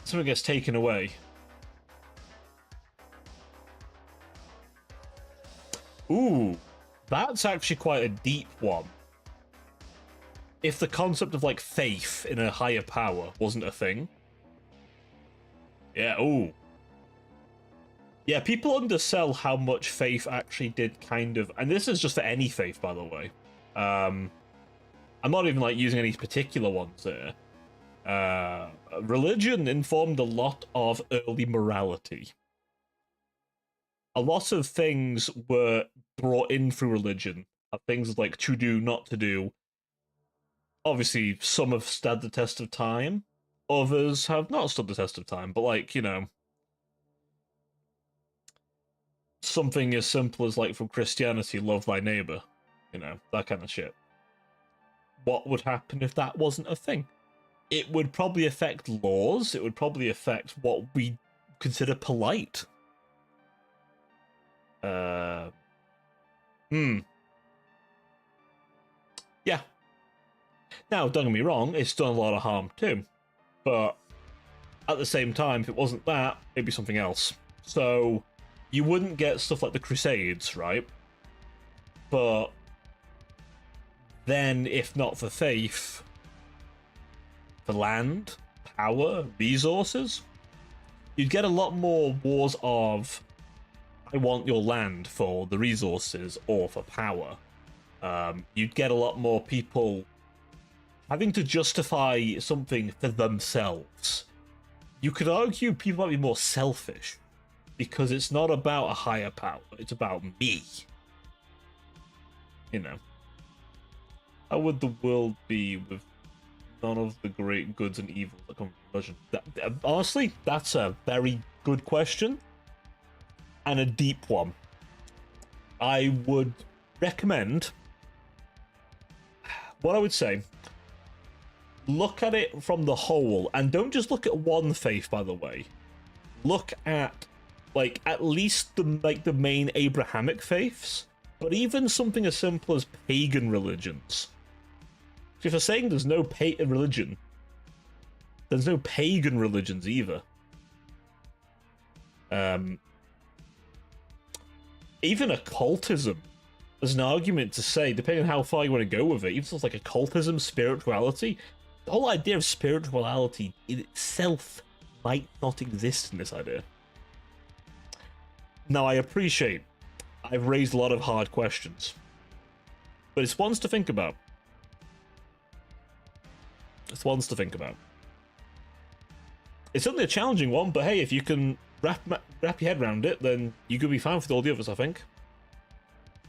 something gets taken away. Ooh, that's actually quite a deep one. If the concept of, like, faith in a higher power wasn't a thing. Yeah, ooh. Yeah, people undersell how much faith actually did kind of... And this is just for any faith, by the way. I'm not even, like, using any particular ones here. Religion informed a lot of early morality. A lot of things were brought in through religion. Things like to do, not to do. Obviously, some have stood the test of time. Others have not stood the test of time. But, like, you know, something as simple as, like, from Christianity, love thy neighbor. You know, that kind of shit. What would happen if that wasn't a thing? It would probably affect laws. It would probably affect what we consider polite. Yeah. Now, don't get me wrong, it's done a lot of harm too. But At the same time, if it wasn't that, it'd be something else. So you wouldn't get stuff like the Crusades, right? But then, if not for faith, for land, power, resources, you'd get a lot more wars of I want your land for the resources or for power. You'd get a lot more people having to justify something for themselves. You could argue people might be more selfish because it's not about a higher power, it's about me. You know. How would the world be with none of the great goods and evils that come from religion? Honestly, that's a very good question and a deep one. I would recommend, what I would say, look at it from the whole, and don't just look at one faith, by the way. Look at, like, at least the main Abrahamic faiths, but even something as simple as pagan religions. If you're saying there's no religion, there's no pagan religions either. Even occultism, there's an argument to say, depending on how far you want to go with it, even stuff like occultism, spirituality, the whole idea of spirituality in itself might not exist in this idea. Now, I appreciate I've raised a lot of hard questions, but it's ones to think about. It's ones to think about. It's certainly a challenging one, but hey, if you can wrap your head around it, then you could be fine with all the others, I think.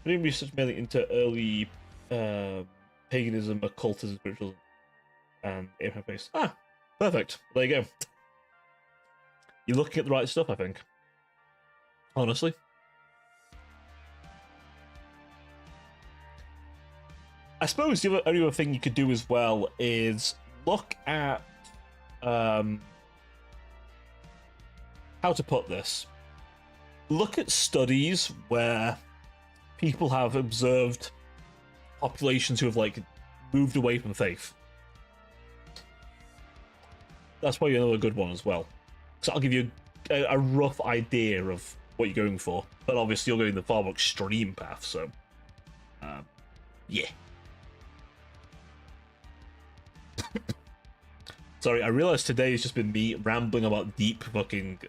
I didn't research mainly into early paganism, occultism, spiritualism, and Abraham faith. Ah, perfect. There you go. You're looking at the right stuff, I think. Honestly. I suppose the only other thing you could do as well is look at how to put this. Look at studies where people have observed populations who have like moved away from faith. That's probably another good one as well. So I'll give you a rough idea of what you're going for, but obviously you're going the far more extreme path. So, yeah. Sorry, I realized today has just been me rambling about deep fucking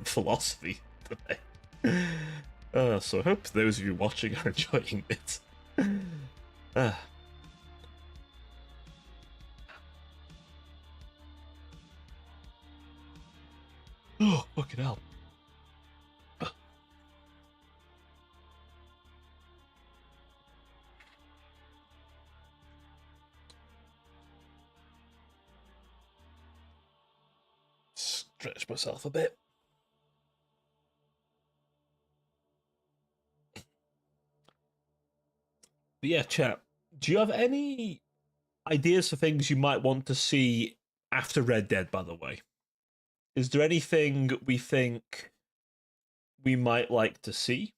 philosophy today. So I hope those of you watching are enjoying it. Oh, fucking hell. Stretch myself a bit. But yeah, chat, do you have any ideas for things you might want to see after Red Dead, by the way? Is there anything we think we might like to see?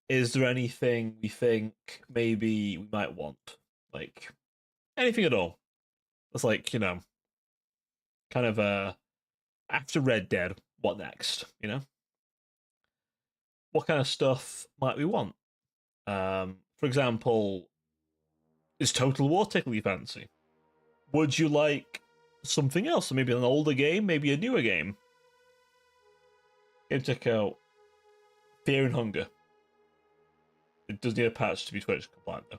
Is there anything we think maybe we might want? Like, anything at all? It's like, you know, kind of after Red Dead, what next, you know? What kind of stuff might we want? For example, is Total War tickle you fancy? Would you like something else? Maybe an older game, maybe a newer game? Game check out Fear and Hunger. It does need a patch to be Twitch compliant, though.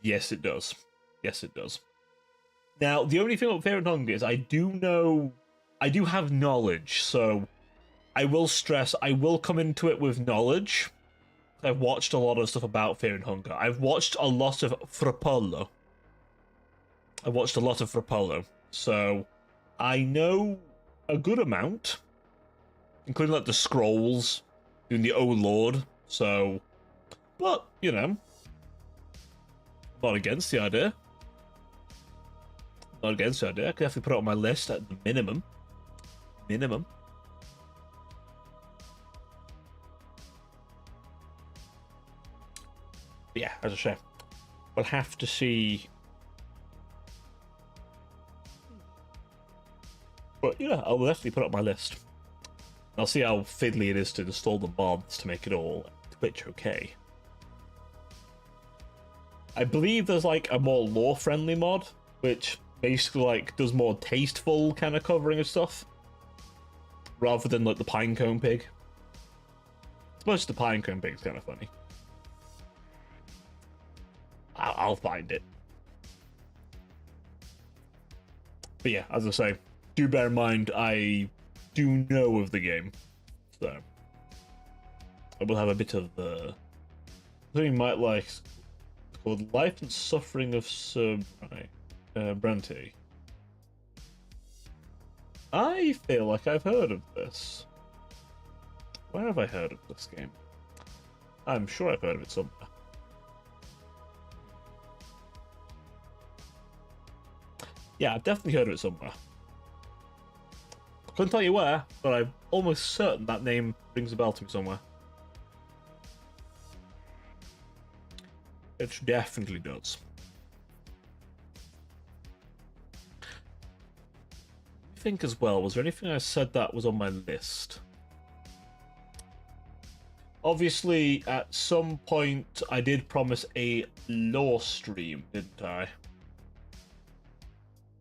Yes, it does. Yes, it does. Now, the only thing about Fear and Hunger is I do have knowledge, so I will stress I will come into it with knowledge. I've watched a lot of stuff about Fear and Hunger. I've watched a lot of Frapollo. So I know a good amount, including like the scrolls, doing the Oh Lord. So, but you know, not against the idea. Not against the idea. I could definitely put it on my list at the minimum. But yeah, as I say, we'll have to see But yeah, I'll definitely put it on my list. I'll see how fiddly it is to install the mods to make it all Twitch okay. I believe there's like a more lore-friendly mod, which basically like does more tasteful kind of covering of stuff, rather than like the Pinecone Pig. As much as the Pinecone Pig's kind of funny. I'll find it. But yeah, as I say, do bear in mind I do know of the game, so I will have a bit of something you might like. It's called Life and Suffering of Sir Bronte. I feel like I've heard of this. Where have I heard of this game? I'm sure I've heard of it somewhere. Yeah, I've definitely heard of it somewhere. Couldn't tell you where, but I'm almost certain that name rings a bell to me somewhere. It definitely does. I think as well, was there anything I said that was on my list? Obviously, at some point, I did promise a lore stream, didn't I?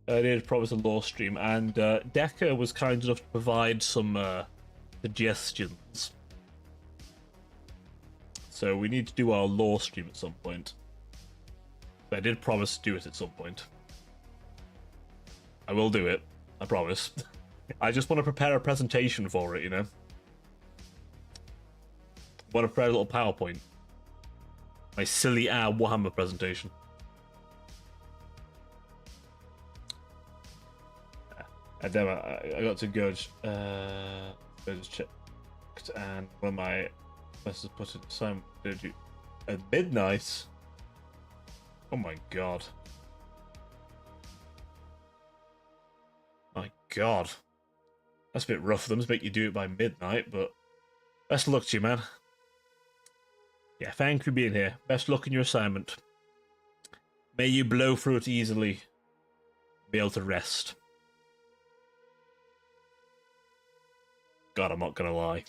I did promise a lore stream, and Decker was kind enough to provide some suggestions. So we need to do our lore stream at some point. But I did promise to do it at some point. I will do it, I promise. I just want to prepare a presentation for it, you know? I want to prepare a little PowerPoint. My silly Warhammer presentation. And then I got to go just check, and one of my messages put it some did you at midnight. Oh my god. My god. That's a bit rough for them to make you do it by midnight, but best of luck to you, man. Yeah, thank you for being here. Best luck in your assignment. May you blow through it easily. Be able to rest. God, I'm not gonna lie.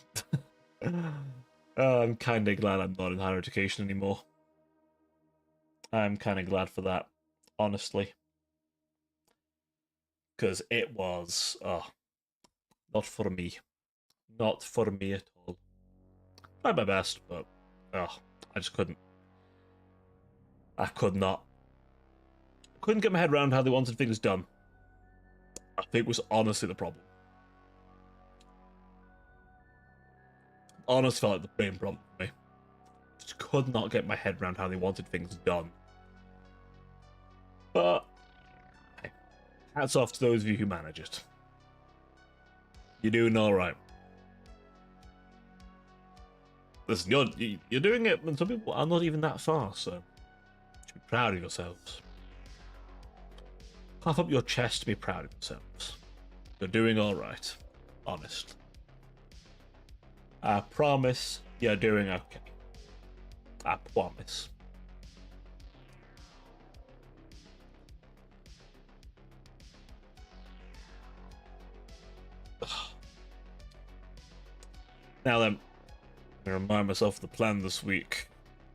I'm kind of glad I'm not in higher education anymore. I'm kind of glad for that, honestly. Because it was, not for me. Not for me at all. Tried my best, but, I just couldn't. I could not. Couldn't get my head around how they wanted things done. I think was honestly the problem. Honestly felt like the main problem for me. Just could not get my head around how they wanted things done. But hey, hats off to those of you who manage it. You're doing all right. Listen, you're doing it, and some people are not even that far, so you should be proud of yourselves. Puff up your chest to be proud of yourselves. You're doing all right. Honest. I promise you're doing okay. I promise. Now then, I'm gonna remind myself of the plan this week.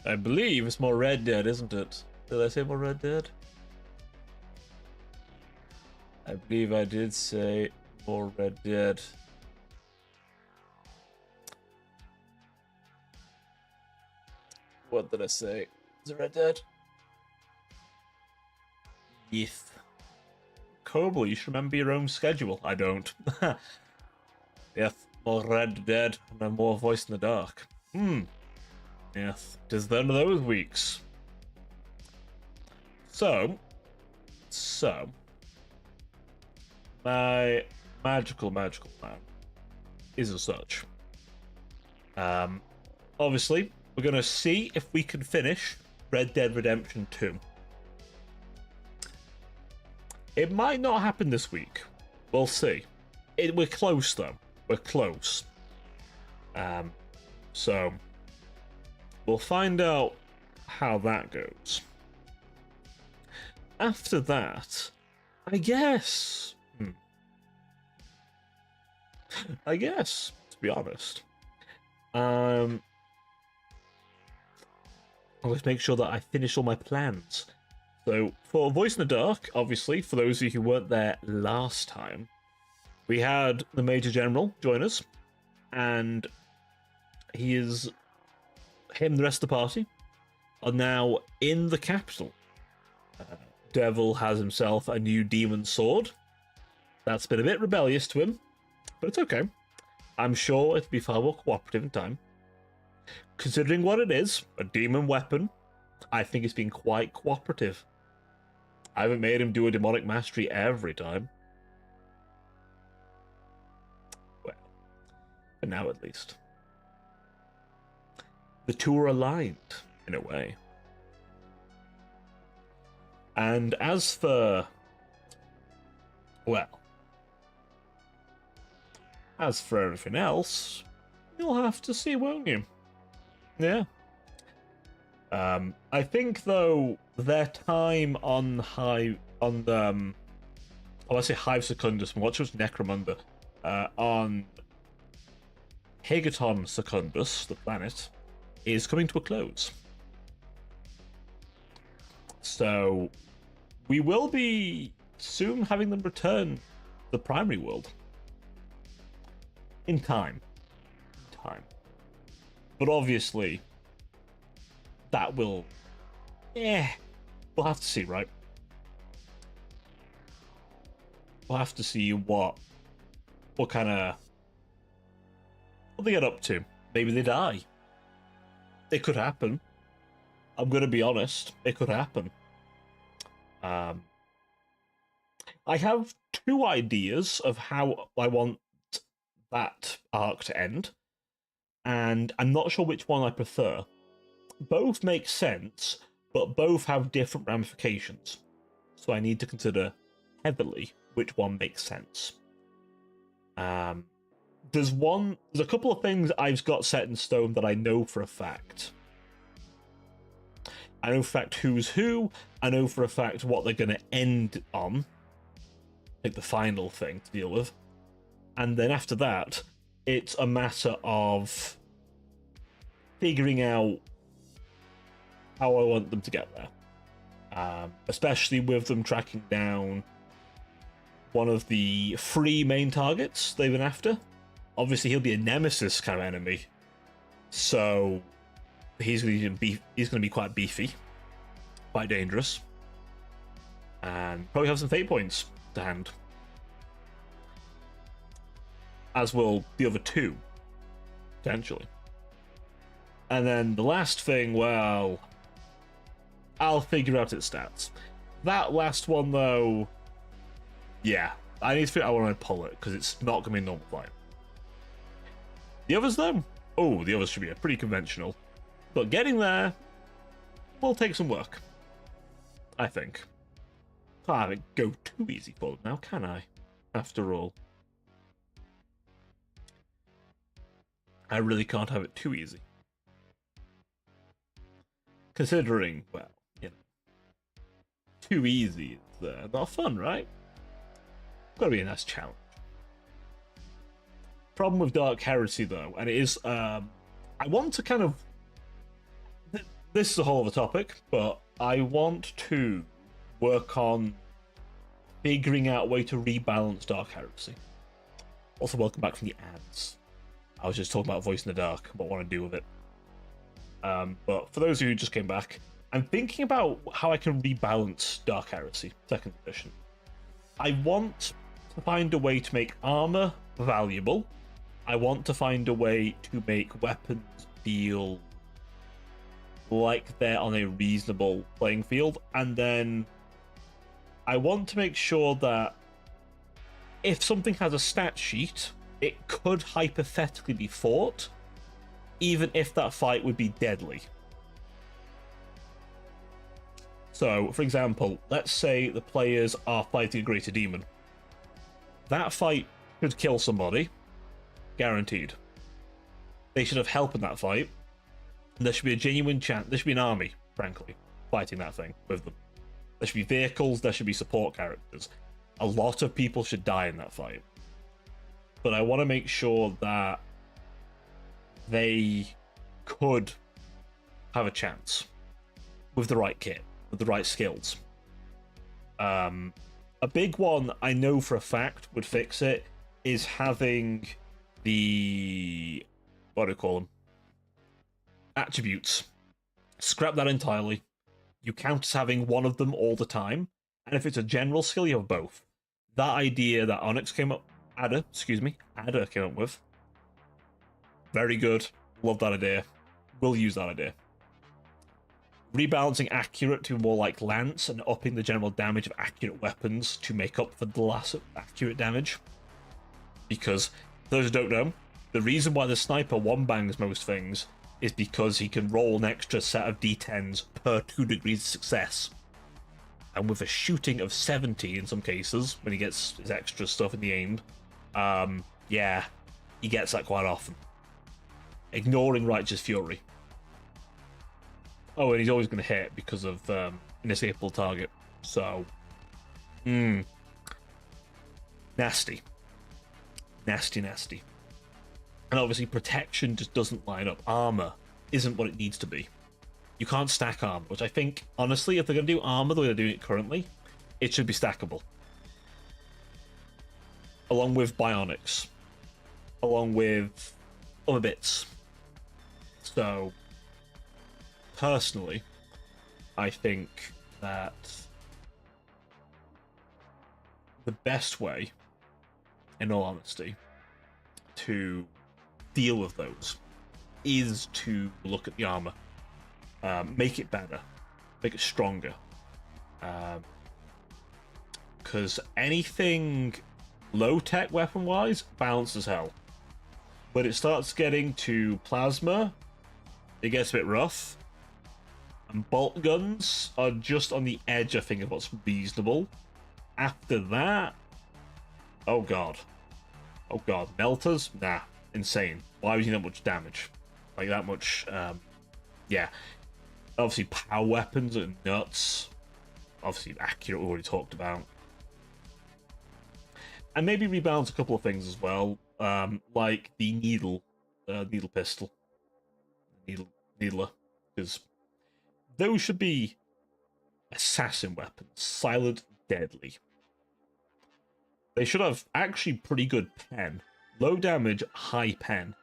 I believe it's more Red Dead, isn't it? Did I say more Red Dead? I believe I did say more Red Dead. What did I say? Is it Red Dead? Yes. Kobo, you should remember your own schedule. I don't. Yes, more Red Dead and then more Voice in the Dark. Yes, it is then of those weeks. So, my magical plan is as such. Obviously, we're going to see if we can finish Red Dead Redemption 2. It might not happen this week. We'll see. We're close, though. We're close. So, we'll find out how that goes. After that, I guess... I guess, to be honest. Let's make sure that I finish all my plans. So, for Voice in the Dark, obviously, for those of you who weren't there last time, we had the Major General join us, and him and the rest of the party are now in the capital. Devil has himself a new demon sword. That's been a bit rebellious to him, but it's okay. I'm sure it'll be far more cooperative in time. Considering what it is, a demon weapon, I think it's been quite cooperative. I haven't made him do a demonic mastery every time. Well, for now at least. The two are aligned, in a way. And as for... well... as for everything else, you'll have to see, won't you? Yeah. I think, though, their time on Hive... I say Hive Secundus, what was Necromunda? On Higaton Secundus, the planet, is coming to a close. So, we will be soon having them return to the primary world. In time. But obviously, that will... we'll have to see, right? We'll have to see what kind of... what they get up to. Maybe they die. It could happen. I'm going to be honest. It could happen. I have two ideas of how I want that arc to end, and I'm not sure which one I prefer. Both make sense, but both have different ramifications, so I need to consider heavily which one makes sense. There's a couple of things I've got set in stone that I know for a fact. I know for a fact who's who, I know for a fact what they're going to end on, like the final thing to deal with. And then after that, it's a matter of figuring out how I want them to get there. Especially with them tracking down one of the 3 main targets they've been after. Obviously, he'll be a nemesis kind of enemy, so he's going to be quite beefy, quite dangerous, and probably have some fate points to hand. As will the other 2, potentially. And then the last thing, well, I'll figure out its stats. That last one, though, yeah, I need to figure out how I want to pull it, because it's not going to be normal fight. The others, though, the others should be pretty conventional. But getting there will take some work, I think. Can't have it go too easy for them now, can I? After all. I really can't have it too easy. Considering, well, too easy is not fun, right? Gotta be a nice challenge. Problem with Dark Heresy, though, and it is, I want to kind of... this is a whole other topic, but I want to work on figuring out a way to rebalance Dark Heresy. Also, welcome back from the ads. I was just talking about Voice in the Dark, what I want to do with it. But for those of you who just came back, I'm thinking about how I can rebalance Dark Heresy, 2nd edition. I want to find a way to make armor valuable. I want to find a way to make weapons feel like they're on a reasonable playing field. And then I want to make sure that if something has a stat sheet, it could hypothetically be fought, even if that fight would be deadly. So, for example, let's say the players are fighting a greater demon. That fight could kill somebody, guaranteed. They should have help in that fight. And there should be a genuine chance. There should be an army, frankly, fighting that thing with them. There should be vehicles, there should be support characters. A lot of people should die in that fight. but I want to make sure that they could have a chance with the right kit, with the right skills. A big one I know for a fact would fix it is having the, what do you call them? Attributes. Scrap that entirely. You count as having one of them all the time, and if it's a general skill, you have both. That idea that Ada came up with. Very good. Love that idea. We'll use that idea. Rebalancing accurate to more like lance and upping the general damage of accurate weapons to make up for the less accurate damage. Because, those who don't know, the reason why the sniper one-bangs most things is because he can roll an extra set of d10s per 2 degrees of success. And with a shooting of 70 in some cases, when he gets his extra stuff in the aim, yeah, he gets that quite often. Ignoring Righteous Fury. Oh, and he's always going to hit because of an escapable target. So, nasty. Nasty, nasty. And obviously protection just doesn't line up. Armor isn't what it needs to be. You can't stack armor, which I think, honestly, if they're going to do armor the way they're doing it currently, it should be stackable. Along with bionics. Along with other bits. So, personally, I think that the best way, in all honesty, to deal with those is to look at the armor, make it better, make it stronger, because anything low-tech weapon-wise, balanced as hell. When it starts getting to plasma, it gets a bit rough. And bolt guns are just on the edge, I think, of what's reasonable. After that, oh god. Oh god, melters? Nah, insane. Why was he that much damage? Like that much, yeah. Obviously, power weapons are nuts. Obviously, accurate, we already talked about. And maybe rebalance a couple of things as well, like the needle pistol, needler, because those should be assassin weapons, silent, deadly. They should have actually pretty good pen, low damage, high pen,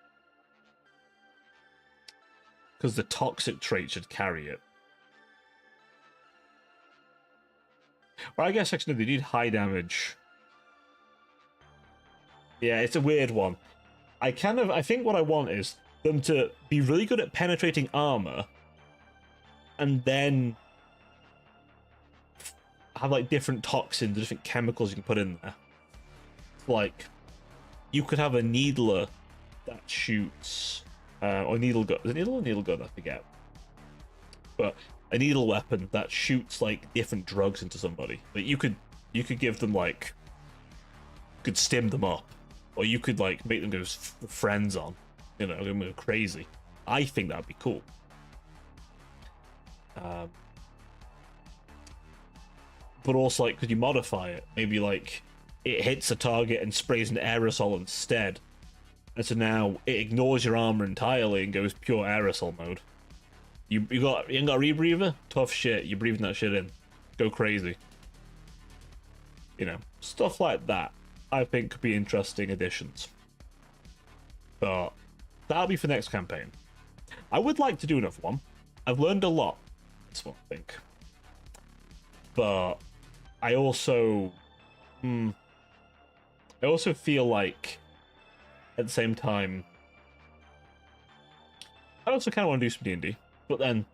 because the toxic trait should carry it. Or I guess actually they need high damage. Yeah, it's a weird one. I think what I want is them to be really good at penetrating armor, and then have like different toxins, different chemicals you can put in there. Like, you could have a needler that shoots, or needle gun. Is it needle or needle gun? I forget. But a needle weapon that shoots like different drugs into somebody. But you could give them like, could stim them up, or you could like make them go friends on, you know, go crazy. I think that'd be cool. But also, like, could you modify it? Maybe like it hits a target and sprays an aerosol instead, and so now it ignores your armor entirely and goes pure aerosol mode. You ain't got a rebreather? Tough shit. You're breathing that shit in. Go crazy. You know, stuff like that. I think could be interesting additions. But that'll be for next campaign. I would like to do another one. I've learned a lot. This one, I think. But I also feel like at the same time I also kind of want to do some D&D, but then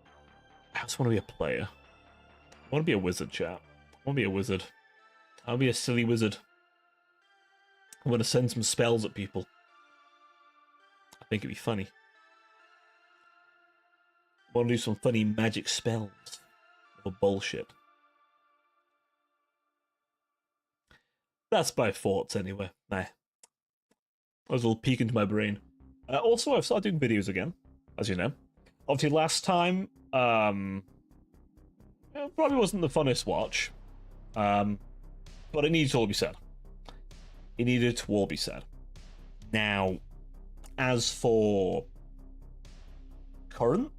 I also want to be a player. I want to be a wizard, chat. I want to be a wizard. I want to be a silly wizard. I want to send some spells at people. I think it'd be funny. I want to do some funny magic spells. Or bullshit. That's my thoughts anyway. Nah. That was a little peek into my brain. Also, I've started doing videos again, as you know. Obviously, last time, it probably wasn't the funnest watch. But it needs to all be said. It needed to all be said. Now, as for current,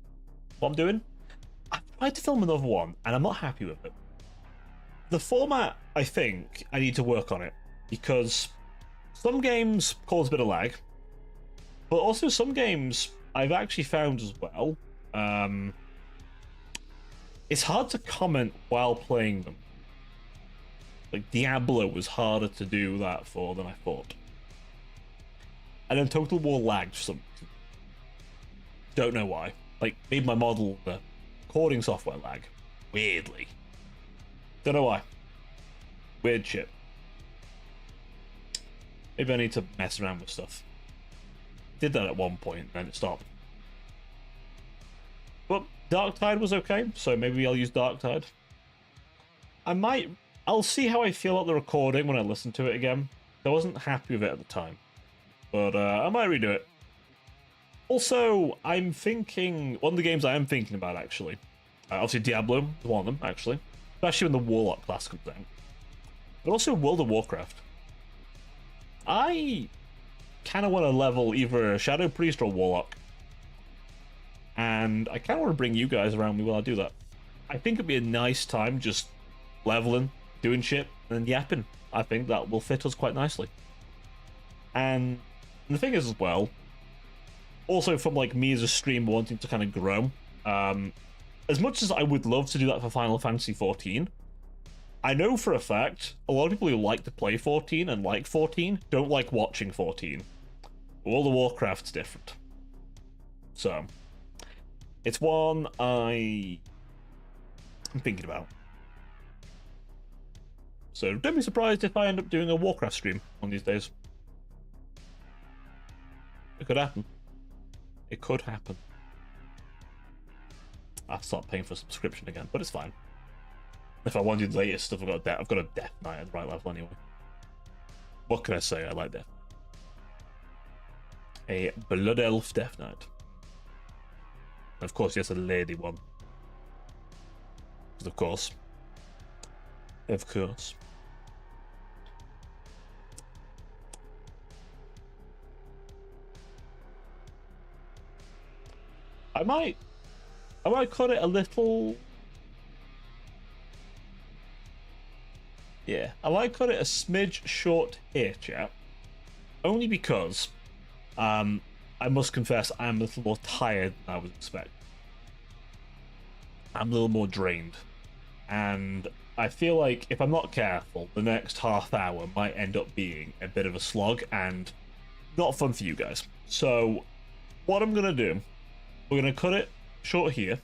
what I'm doing, I've tried to film another one, and I'm not happy with it. The format, I think, I need to work on it, because some games cause a bit of lag, but also some games I've actually found as well, it's hard to comment while playing them. Like, Diablo was harder to do that for than I thought. And then Total War lagged for some reason. Don't know why. Like, made my model, the recording software lag. Weirdly. Don't know why. Weird shit. Maybe I need to mess around with stuff. Did that at one point, and then it stopped. But Darktide was okay, so maybe I'll use Darktide. I'll see how I feel about the recording when I listen to it again. I wasn't happy with it at the time, but I might redo it. Also, I'm thinking, one of the games I am thinking about actually, obviously Diablo is one of them actually, especially when the Warlock class comes out, but also World of Warcraft. I kind of want to level either a Shadow Priest or Warlock, and I kind of want to bring you guys around me while I do that. I think it'd be a nice time just leveling, doing shit, and yapping. I think that will fit us quite nicely. And the thing is as well, also from like me as a streamer wanting to kind of grow, as much as I would love to do that for Final Fantasy 14, I know for a fact a lot of people who like to play 14 and like 14 don't like watching 14. World of Warcraft's different. So, it's one I'm thinking about. So don't be surprised if I end up doing a Warcraft stream one of these days. It could happen. It could happen. I have to start paying for a subscription again, but it's fine. If I wanted the latest stuff, I've got a Death Knight at the right level anyway. What can I say? I like Death. A Blood Elf Death Knight. And of course, yes, a lady one. Of course. Of course. I might cut it a little. Yeah, I might cut it a smidge short here, chap. Only because, I must confess, I'm a little more tired than I would expect. I'm a little more drained. And I feel like if I'm not careful, the next half hour might end up being a bit of a slog and not fun for you guys. So, what I'm going to do, we're going to cut it short here.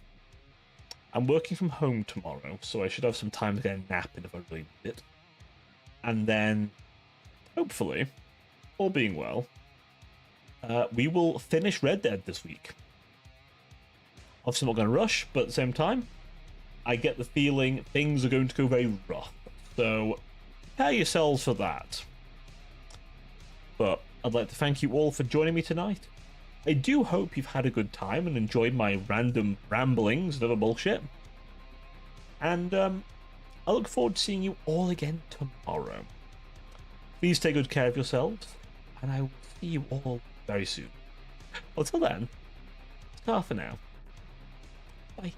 I'm working from home tomorrow, so I should have some time to get a nap in if I really need it. And then, hopefully, all being well, we will finish Red Dead this week. Obviously not going to rush, but at the same time, I get the feeling things are going to go very rough. So, prepare yourselves for that. But I'd like to thank you all for joining me tonight. I do hope you've had a good time and enjoyed my random ramblings and other bullshit. And I look forward to seeing you all again tomorrow. Please take good care of yourselves, and I will see you all very soon. Until then, ta for now. Bye.